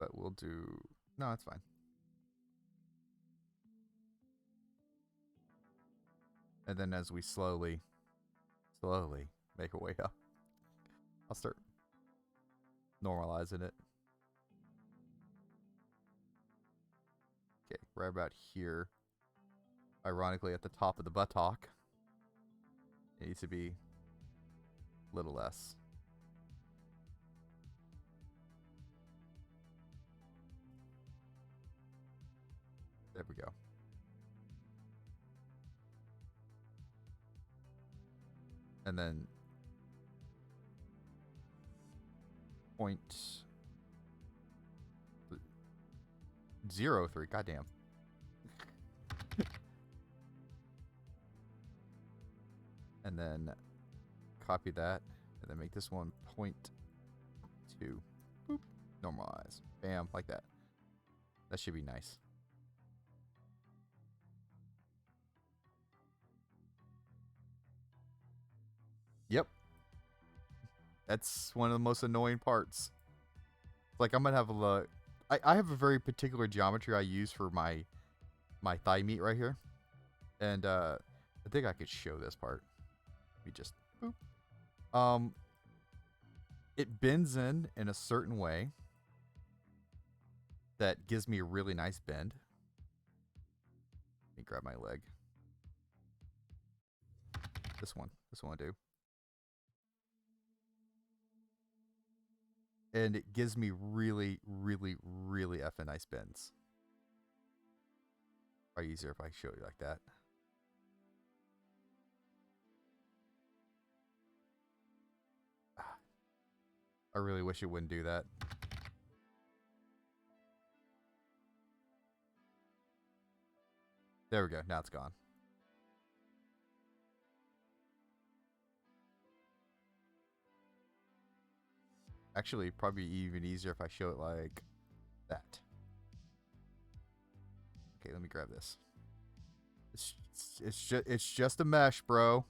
But we'll do... No, it's fine. And then as we slowly make our way up, I'll start normalizing it. Okay, right about here. Ironically, at the top of the buttock, it needs to be a little less. There we go. And then 0.03. Goddamn. And then copy that, and then make this one 0.2. Boop. Normalize. Bam, like that. That should be nice. Yep. That's one of the most annoying parts. Like, I'm gonna have a look. I have a very particular geometry I use for my thigh meat right here. And I think I could show this part. Let me just boop. It bends in a certain way that gives me a really nice bend. Let me grab my leg. This one will do. And it gives me really, really, really effing nice bends. Probably easier if I show you like that. I really wish it wouldn't do that. There we go. Now it's gone. Actually, probably even easier if I show it like that. Okay, let me grab this. It's just a mesh, bro.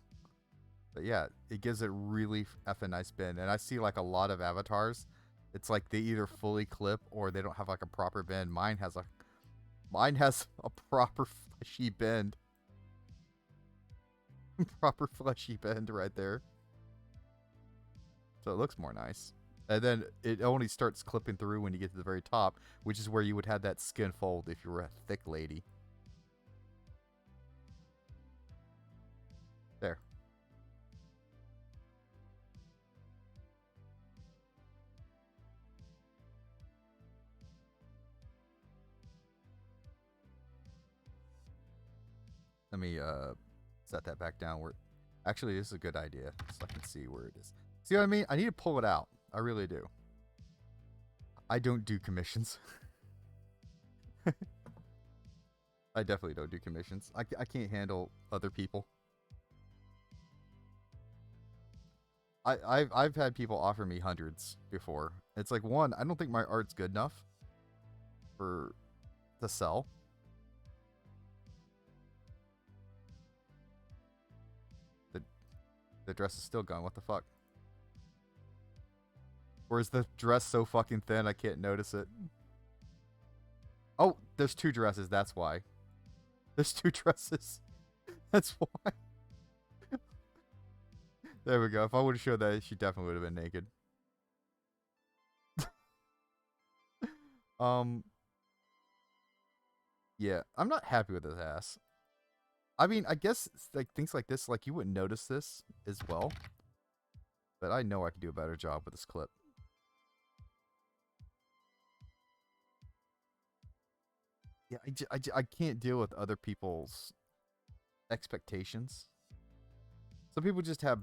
But yeah, it gives it really effing nice bend. And I see like a lot of avatars. It's like they either fully clip or they don't have like a proper bend. Mine has a proper fleshy bend. Proper fleshy bend right there. So it looks more nice. And then it only starts clipping through when you get to the very top, which is where you would have that skin fold if you were a thick lady. There. Let me set that back down. Where actually, this is a good idea, so I can see where it is. See what I mean? I need to pull it out. I really do. I don't do commissions. I definitely don't do commissions. I can't handle other people. I've had people offer me hundreds before. It's like, one, I don't think my art's good enough to sell. The dress is still gone. What the fuck? Or is the dress so fucking thin I can't notice it? Oh, there's two dresses. That's why. There's two dresses. That's why. There we go. If I would have showed that, she definitely would have been naked. Yeah, I'm not happy with this ass. I mean, I guess like things like this, like you wouldn't notice this as well. But I know I could do a better job with this clip. Yeah, I can't deal with other people's expectations. Some people just have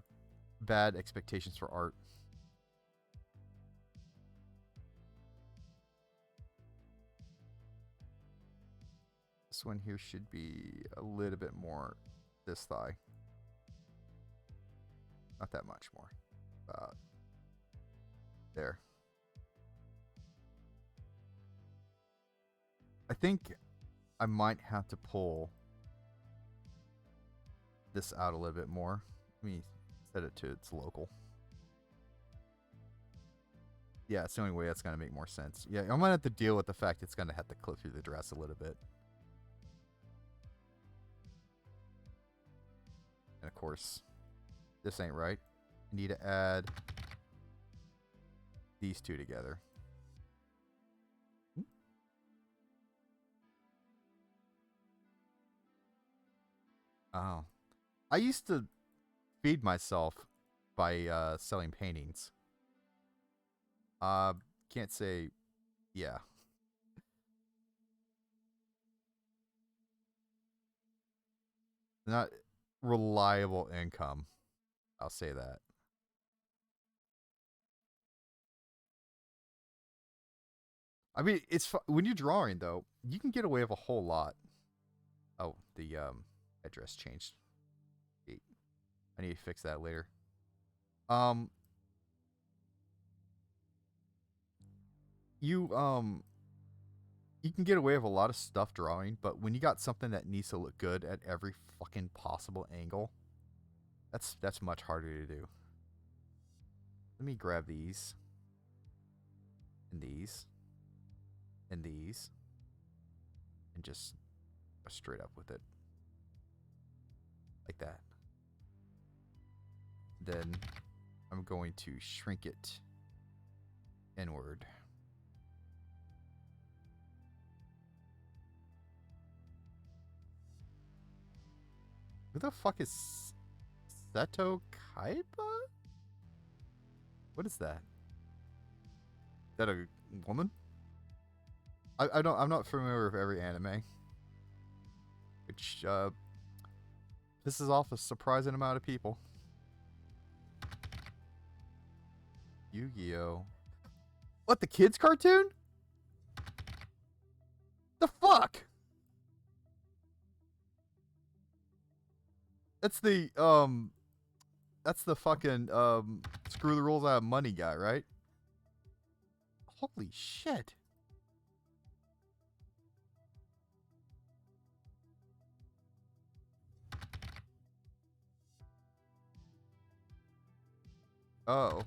bad expectations for art. This one here should be a little bit more this thigh. Not that much more. About there. I think I might have to pull this out a little bit more. Let me set it to its local. Yeah, it's the only way that's going to make more sense. Yeah, I'm going to have to deal with the fact it's going to have to clip through the dress a little bit. And of course, this ain't right. I need to add these two together. Oh. I used to feed myself by selling paintings. Can't say, yeah. Not reliable income. I'll say that. I mean, it's when you're drawing though, you can get away with a whole lot. Oh, the address changed. I need to fix that later. You you can get away with a lot of stuff drawing, but when you got something that needs to look good at every fucking possible angle, that's much harder to do. Let me grab these and these and these and just go straight up with it like that. Then I'm going to shrink it inward. Who the fuck is Seto Kaiba? What is that? Is that a woman? I'm not familiar with every anime. Which pisses off a surprising amount of people. Yu-Gi-Oh! What, the kids cartoon? The fuck? That's the fucking screw the rules out of money guy, right? Holy shit. Oh.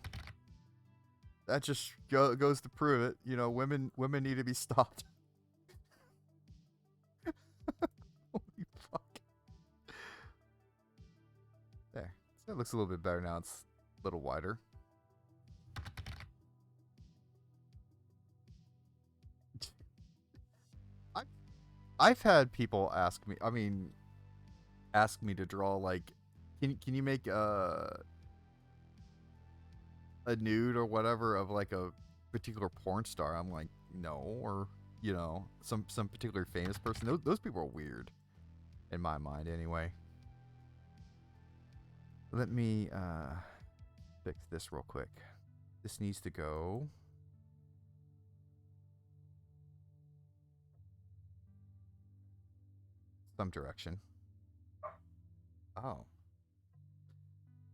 That just goes to prove it. You know, women need to be stopped. Holy fuck. There. So it looks a little bit better now. It's a little wider. I've had people ask me, ask me to draw, like, can you make a nude or whatever of like a particular porn star? I'm like, no. Or, you know, some particular famous person. Those people are weird in my mind anyway. Let me fix this real quick. This needs to go some direction. Oh.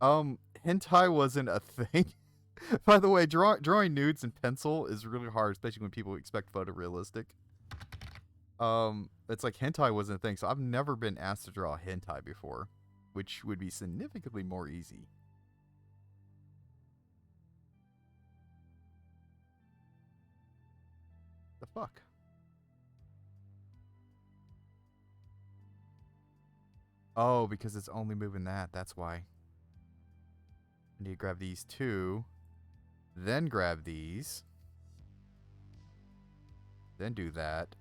Hentai wasn't a thing. By the way, drawing nudes in pencil is really hard, especially when people expect photorealistic. It's like hentai wasn't a thing, so I've never been asked to draw a hentai before, which would be significantly more easy. The fuck? Oh, because it's only moving that. That's why. I need to grab these two. Then grab these. Then do that.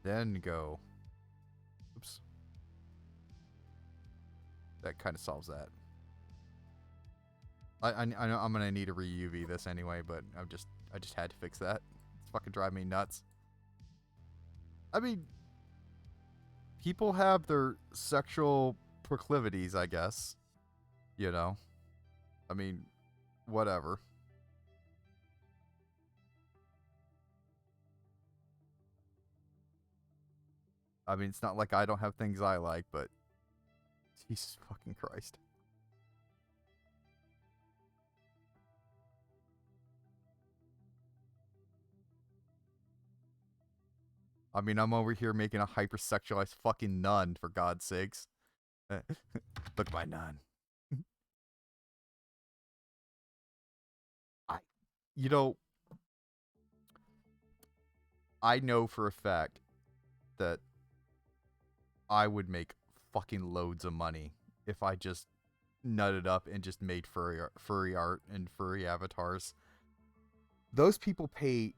Then go. Oops. That kind of solves that. I know I'm gonna need to re-UV this anyway, but I just had to fix that. It's fucking driving me nuts. I mean, people have their sexual proclivities, I guess. You know? I mean, whatever. I mean, it's not like I don't have things I like, but Jesus fucking Christ. I mean, I'm over here making a hypersexualized fucking nun, for God's sakes. Look, my nun. I, you know, I know for a fact that I would make fucking loads of money if I just nutted up and just made furry art and furry avatars. Those people pay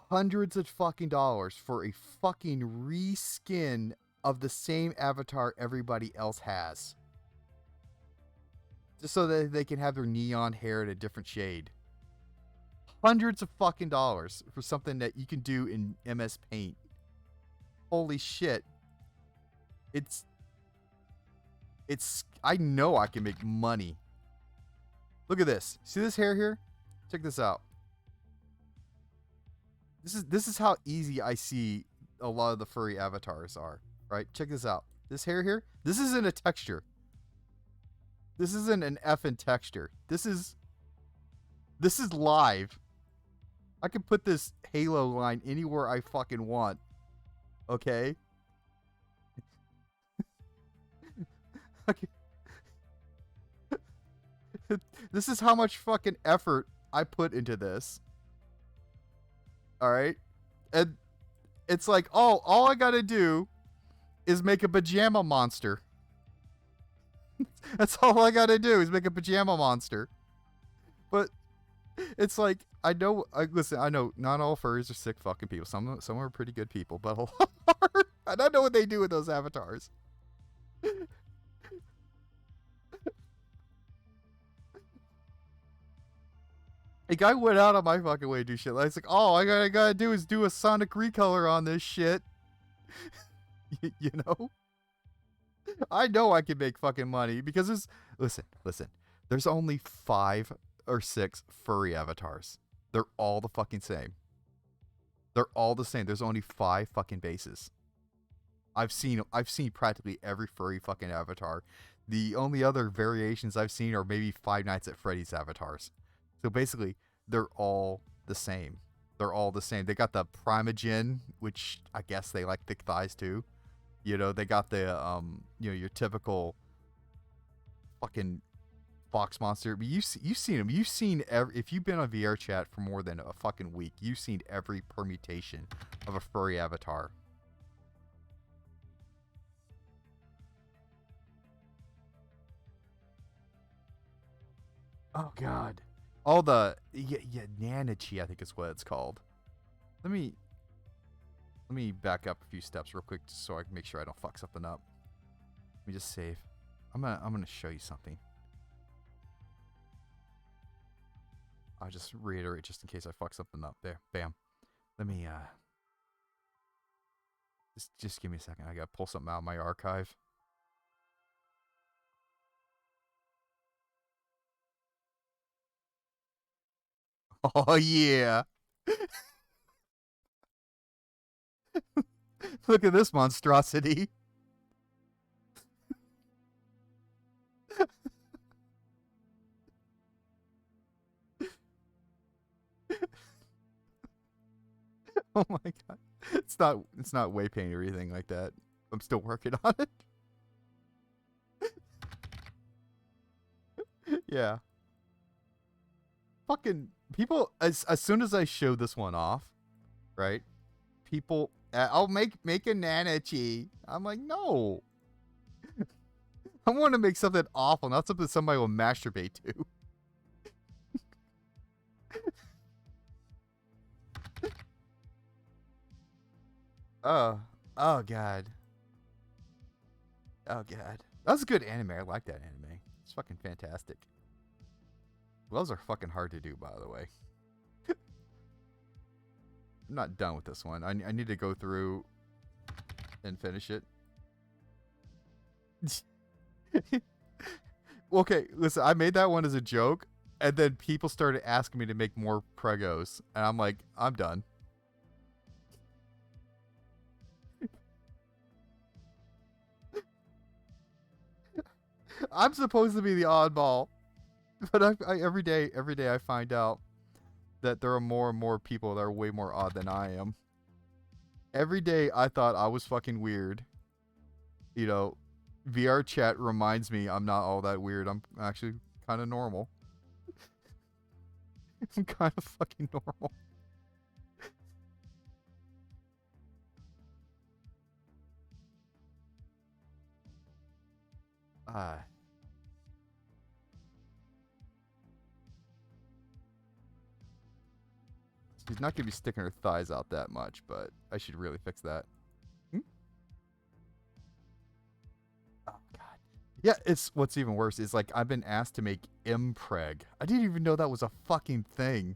hundreds of fucking dollars for a fucking reskin of the same avatar everybody else has. Just so that they can have their neon hair in a different shade. Hundreds of fucking dollars for something that you can do in MS Paint. Holy shit. It's I know I can make money. Look at this. See this hair here? Check this out. This is how easy I see a lot of the furry avatars are, right? Check this out. This hair here, this isn't a texture. This isn't an effing texture. This is live. I can put this halo line anywhere I fucking want. Okay? This is how much fucking effort I put into this. Alright? And it's like, oh, all I gotta do is make a pajama monster. That's all I gotta do is make a pajama monster. But it's like, listen, I know not all furries are sick fucking people. Some are pretty good people, but a lot are. And I know what they do with those avatars. A guy went out on my fucking way to do shit. It's like, oh, I gotta do is do a sonic recolor on this shit. You know? I know I can make fucking money because listen. There's only 5 or 6 furry avatars. They're all the fucking same. They're all the same. There's only 5 fucking bases. I've seen practically every furry fucking avatar. The only other variations I've seen are maybe Five Nights at Freddy's avatars. So basically, they're all the same. They're all the same. They got the Primogen, which I guess they like thick thighs too. You know, they got the your typical fucking fox monster. You've seen them. You've seen if you've been on VR chat for more than a fucking week, you've seen every permutation of a furry avatar. Oh God. All the Nanachi, I think is what it's called. Let me back up a few steps real quick so I can make sure I don't fuck something up. Let me just save. I'm gonna show you something. I'll just reiterate just in case I fuck something up. There, bam. Let me just give me a second. I gotta pull something out of my archive. Oh yeah. Look at this monstrosity. Oh my God. It's not way paint or anything like that. I'm still working on it. Yeah. Fucking people as soon as I show this one off, right? People I'll make a Nanachi. I'm like, no. I want to make something awful, not something somebody will masturbate to. Oh God. Oh God. That was a good anime. I like that anime. It's fucking fantastic. Those are fucking hard to do, by the way. I'm not done with this one. I need to go through and finish it. Okay, listen, I made that one as a joke, and then people started asking me to make more pregos, and I'm like, I'm done. I'm supposed to be the oddball, but every day I find out that there are more and more people that are way more odd than I am. Every day I thought I was fucking weird. You know, VR chat reminds me I'm not all that weird. I'm actually kind of normal. I'm kind of fucking normal. Ah. She's not gonna be sticking her thighs out that much, but I should really fix that. Hmm? Oh god. Yeah, it's what's even worse is like I've been asked to make impreg. I didn't even know that was a fucking thing.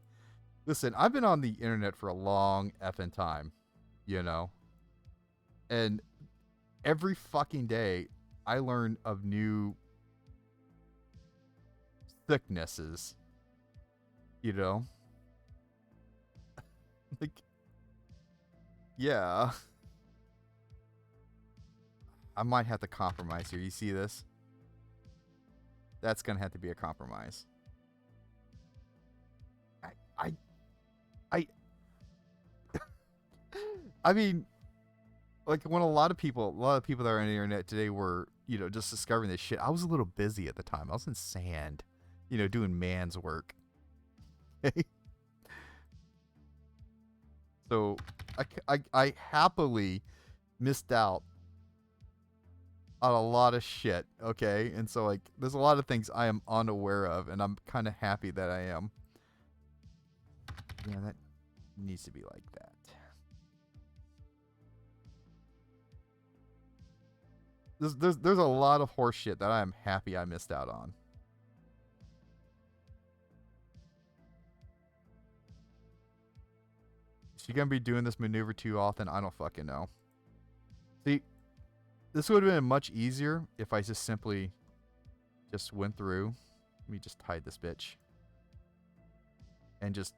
Listen, I've been on the internet for a long effing time, you know, and every fucking day I learn of new thicknesses, you know, like yeah, I might have to compromise here. You see this? That's gonna have to be a compromise. I, I, I, I mean, like when a lot of people that are on the internet today were, you know, just discovering this shit. I was a little busy at the time. I was in sand, you know, doing man's work. So I happily missed out on a lot of shit. Okay, and so like, there's a lot of things I am unaware of, and I'm kind of happy that I am. Yeah, that needs to be like that. There's a lot of horse shit that I am happy I missed out on. Is she gonna be doing this maneuver too often? I don't fucking know. See, this would have been much easier if I just simply just went through. Let me just hide this bitch. And just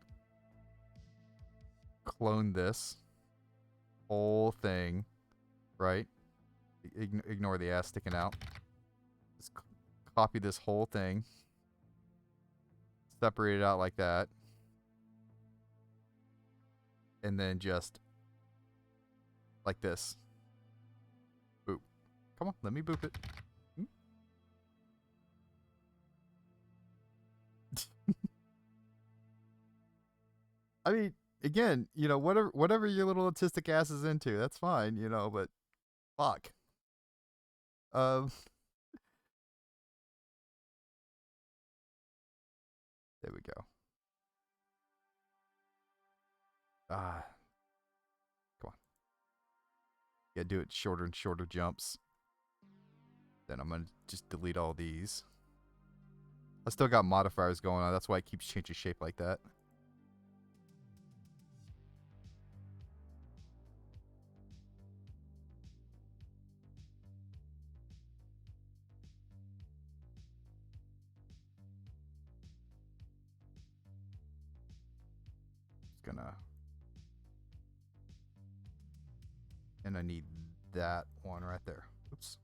clone this whole thing, right? Ignore the ass sticking out. Just copy this whole thing. Separate it out like that. And then just like this. Boop. Come on, let me boop it. I mean, again, you know, whatever your little autistic ass is into, that's fine, you know, but fuck. Um, there we go. Ah, come on. Yeah, do it shorter and shorter jumps. Then I'm gonna just delete all these. I still got modifiers going on. That's why it keeps changing shape like that. Just gonna, and I need that one right there. Oops.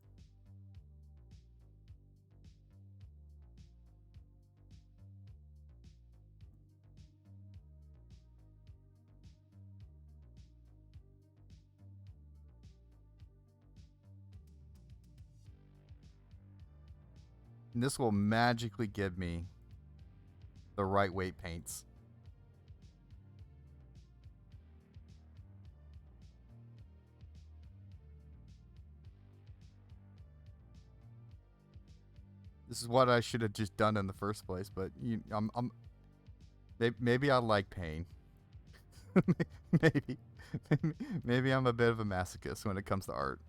And this will magically give me the right weight paints. This is what I should have just done in the first place, but maybe I like pain. maybe, maybe I'm a bit of a masochist when it comes to art.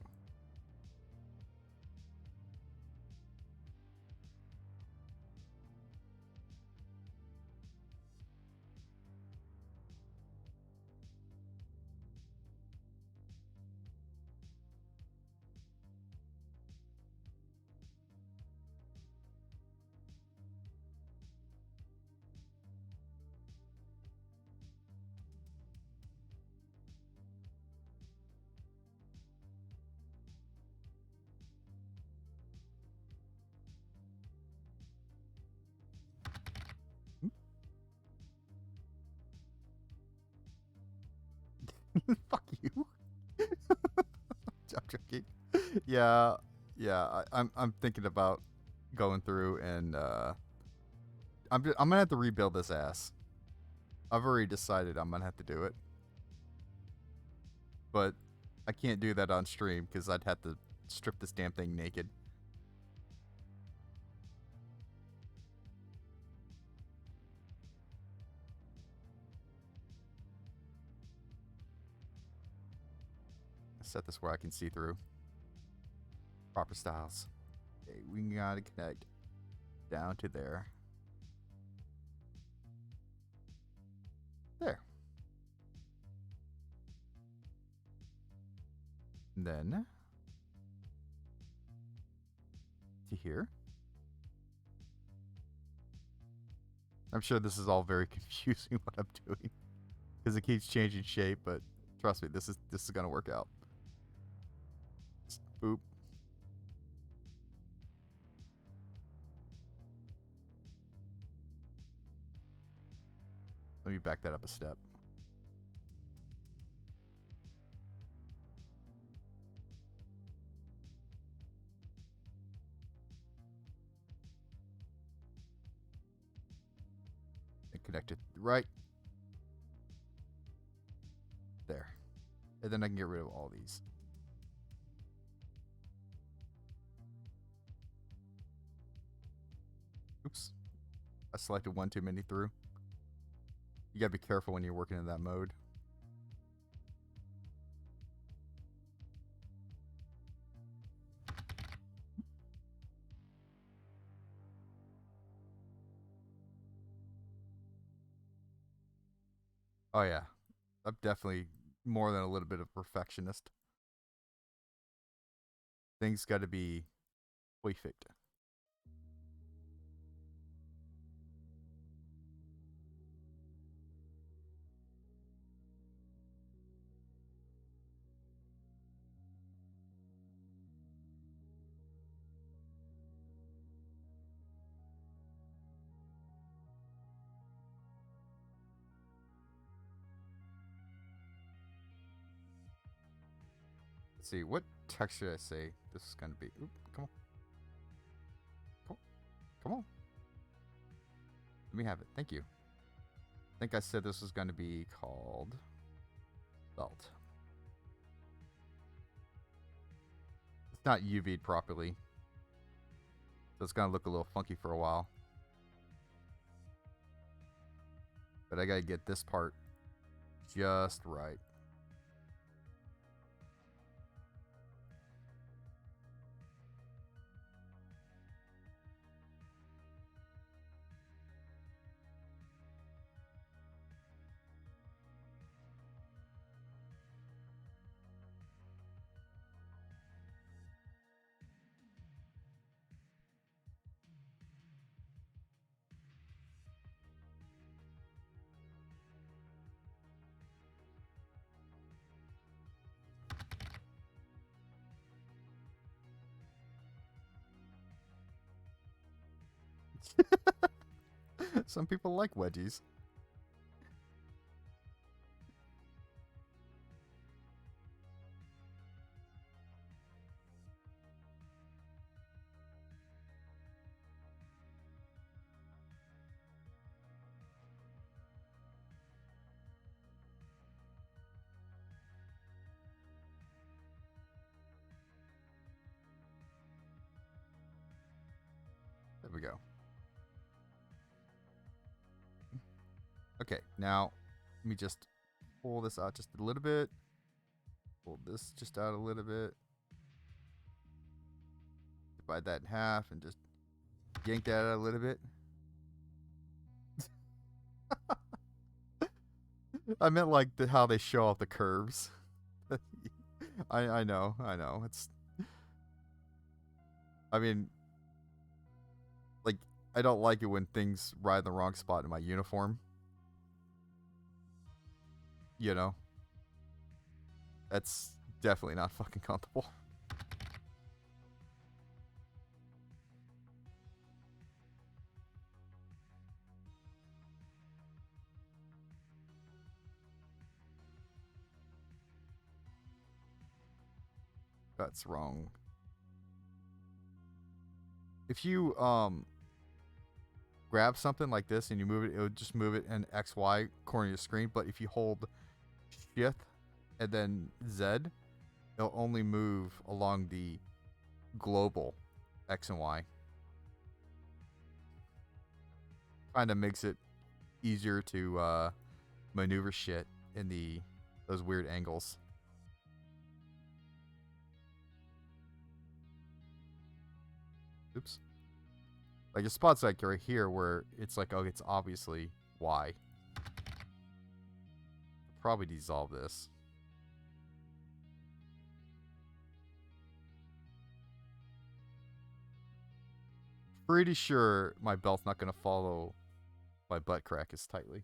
Fuck you. I'm joking. Yeah, yeah. I'm thinking about going through and I'm gonna have to rebuild this ass. I've already decided I'm gonna have to do it, but I can't do that on stream because I'd have to strip this damn thing naked. Set this where I can see through. Proper styles. Okay, we gotta connect down to there. There. And then to here. I'm sure this is all very confusing what I'm doing because it keeps changing shape, but trust me, this is gonna work out. Just boop. Let me back that up a step. And connect it right there. And then I can get rid of all these. Oops. I selected one too many through. You gotta be careful when you're working in that mode. Oh yeah. I'm definitely more than a little bit of a perfectionist. Things gotta be perfect. Let's see, what text should I say this is gonna be? Oop, come on. Come on. Let me have it. Thank you. I think I said this was going to be called belt. It's not UV'd properly, so it's going to look a little funky for a while. But I got to get this part just right. Some people like wedgies. There we go. Okay, now let me just pull this out just a little bit. Pull this just out a little bit. Divide that in half and just yank that out a little bit. I meant like how they show off the curves. I know. It's. I mean, like, I don't like it when things ride in the wrong spot in my uniform. You know? That's definitely not fucking comfortable. That's wrong. If you grab something like this and you move it, it would just move it in XY corner of your screen. But if you hold Shift and then Z, it'll only move along the global X and Y. Kind of makes it easier to maneuver shit in those weird angles. Oops. Like a spot's like right here where it's like, oh, it's obviously Y. Probably dissolve this. Pretty sure my belt's not going to follow my butt crack as tightly.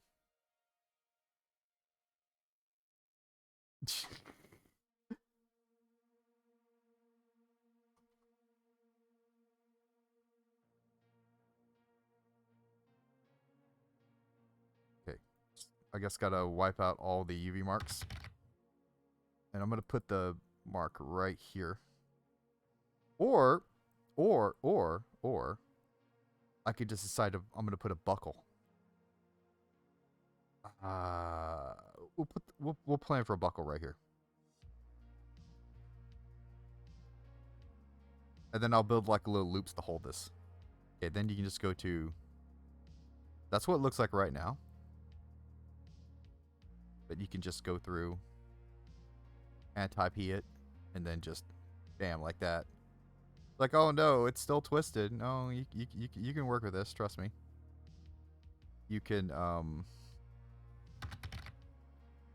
Okay. I guess gotta wipe out all the UV marks. And I'm gonna put the mark right here. Or I could just decide I'm gonna put a buckle. We'll plan for a buckle right here. And then I'll build like little loops to hold this. Okay, then you can just go to... That's what it looks like right now. But you can just go through and type it, and then just bam, like that. Like, oh no, it's still twisted. No, you can work with this, trust me. You can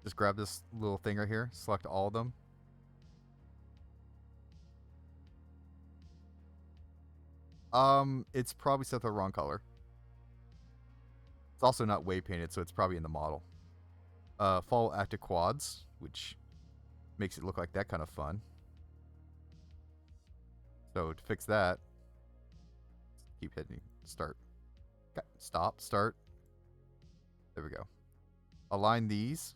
just grab this little thing right here, select all of them. It's probably set the wrong color. It's also not wave painted, so it's probably in the model. Follow active quads, which makes it look like that kind of fun. So to fix that, keep hitting start. Okay, stop, start. There we go. Align these.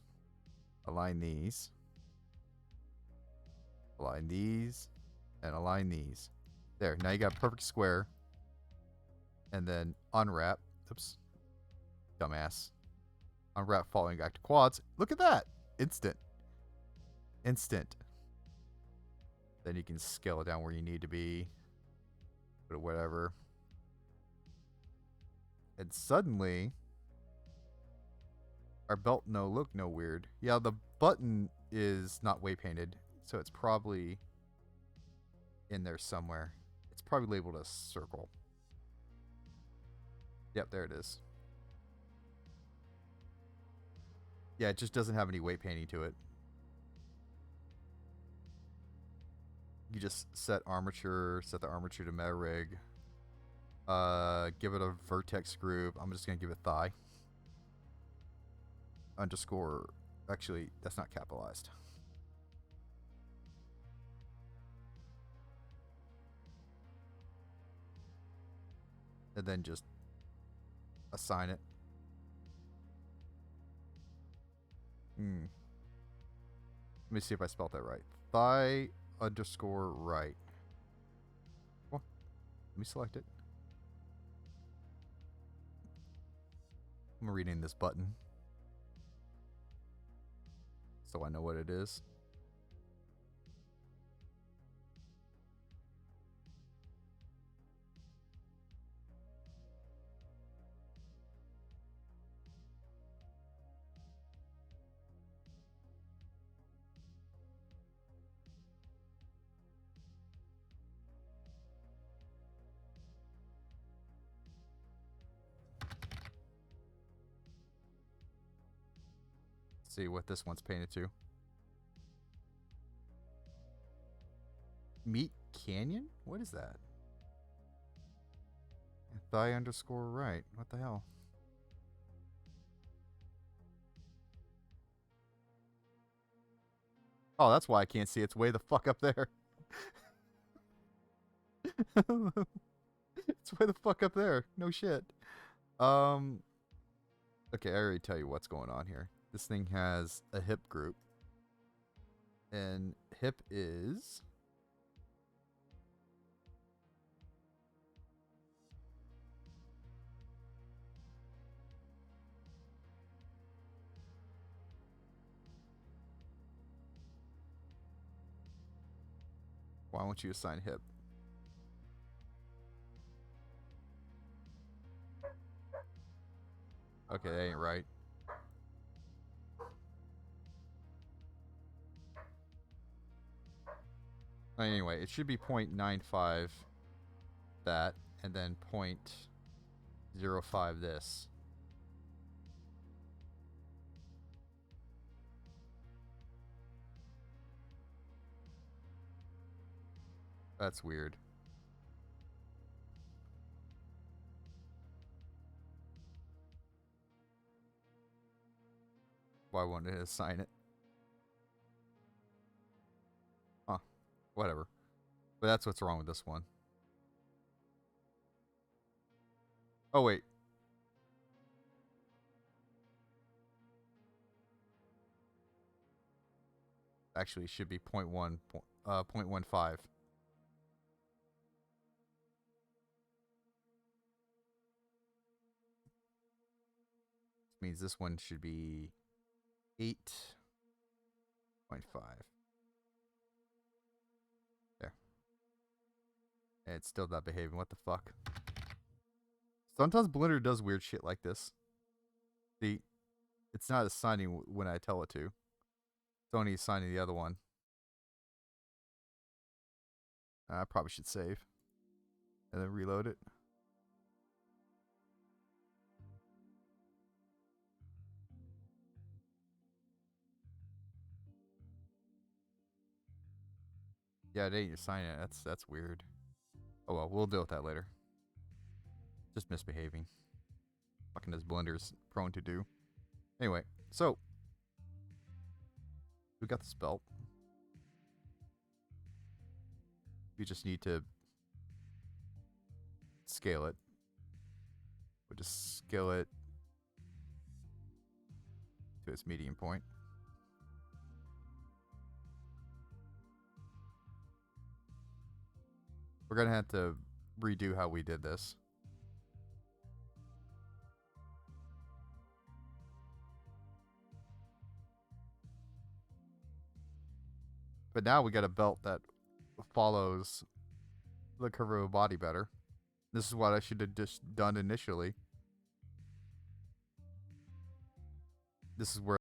Align these. Align these. And align these. There, now you got a perfect square. And then unwrap. Oops. Dumbass. Unwrap following active quads. Look at that. Instant. Instant. Then you can scale it down where you need to be. Put it whatever. And suddenly, our belt look no weird. Yeah, the button is not way painted, so it's probably in there somewhere. It's probably labeled a circle. Yep, there it is. Yeah, it just doesn't have any weight painting to it. You just set armature, set the armature to meta rig. Give it a vertex groove. I'm just gonna give it thigh. Underscore. Actually, that's not capitalized. And then just assign it. Let me see if I spelled that right. Thigh underscore right. Well, let me select it. I'm reading this button so I know what it is. See what this one's painted to. Meat Canyon? What is that? Thigh underscore right. What the hell? Oh, that's why I can't see. It's way the fuck up there. It's way the fuck up there. No shit. Okay, I already tell you what's going on here. This thing has a hip group. And hip is Why won't you assign hip? Okay, that ain't right. Anyway, it should be 0.95 that, and then 0.05 this. That's weird. Why won't it assign it? Huh. Whatever. But that's what's wrong with this one. Oh, wait. Actually, it should be 0.15. Means this one should be 8.5. There. And it's still not behaving. What the fuck? Sometimes Blender does weird shit like this. See, it's not assigning when I tell it to. It's only assigning the other one. I probably should save. And then reload it. Yeah, it ain't assigning it. That's weird. Oh well, we'll deal with that later. Just misbehaving. Fucking as Blender's prone to do. Anyway, so we got this belt. We just need to scale it. We'll just scale it to its median point. We're gonna have to redo how we did this. But now we got a belt that follows the curve of a body better. This is what I should have just done initially. This is where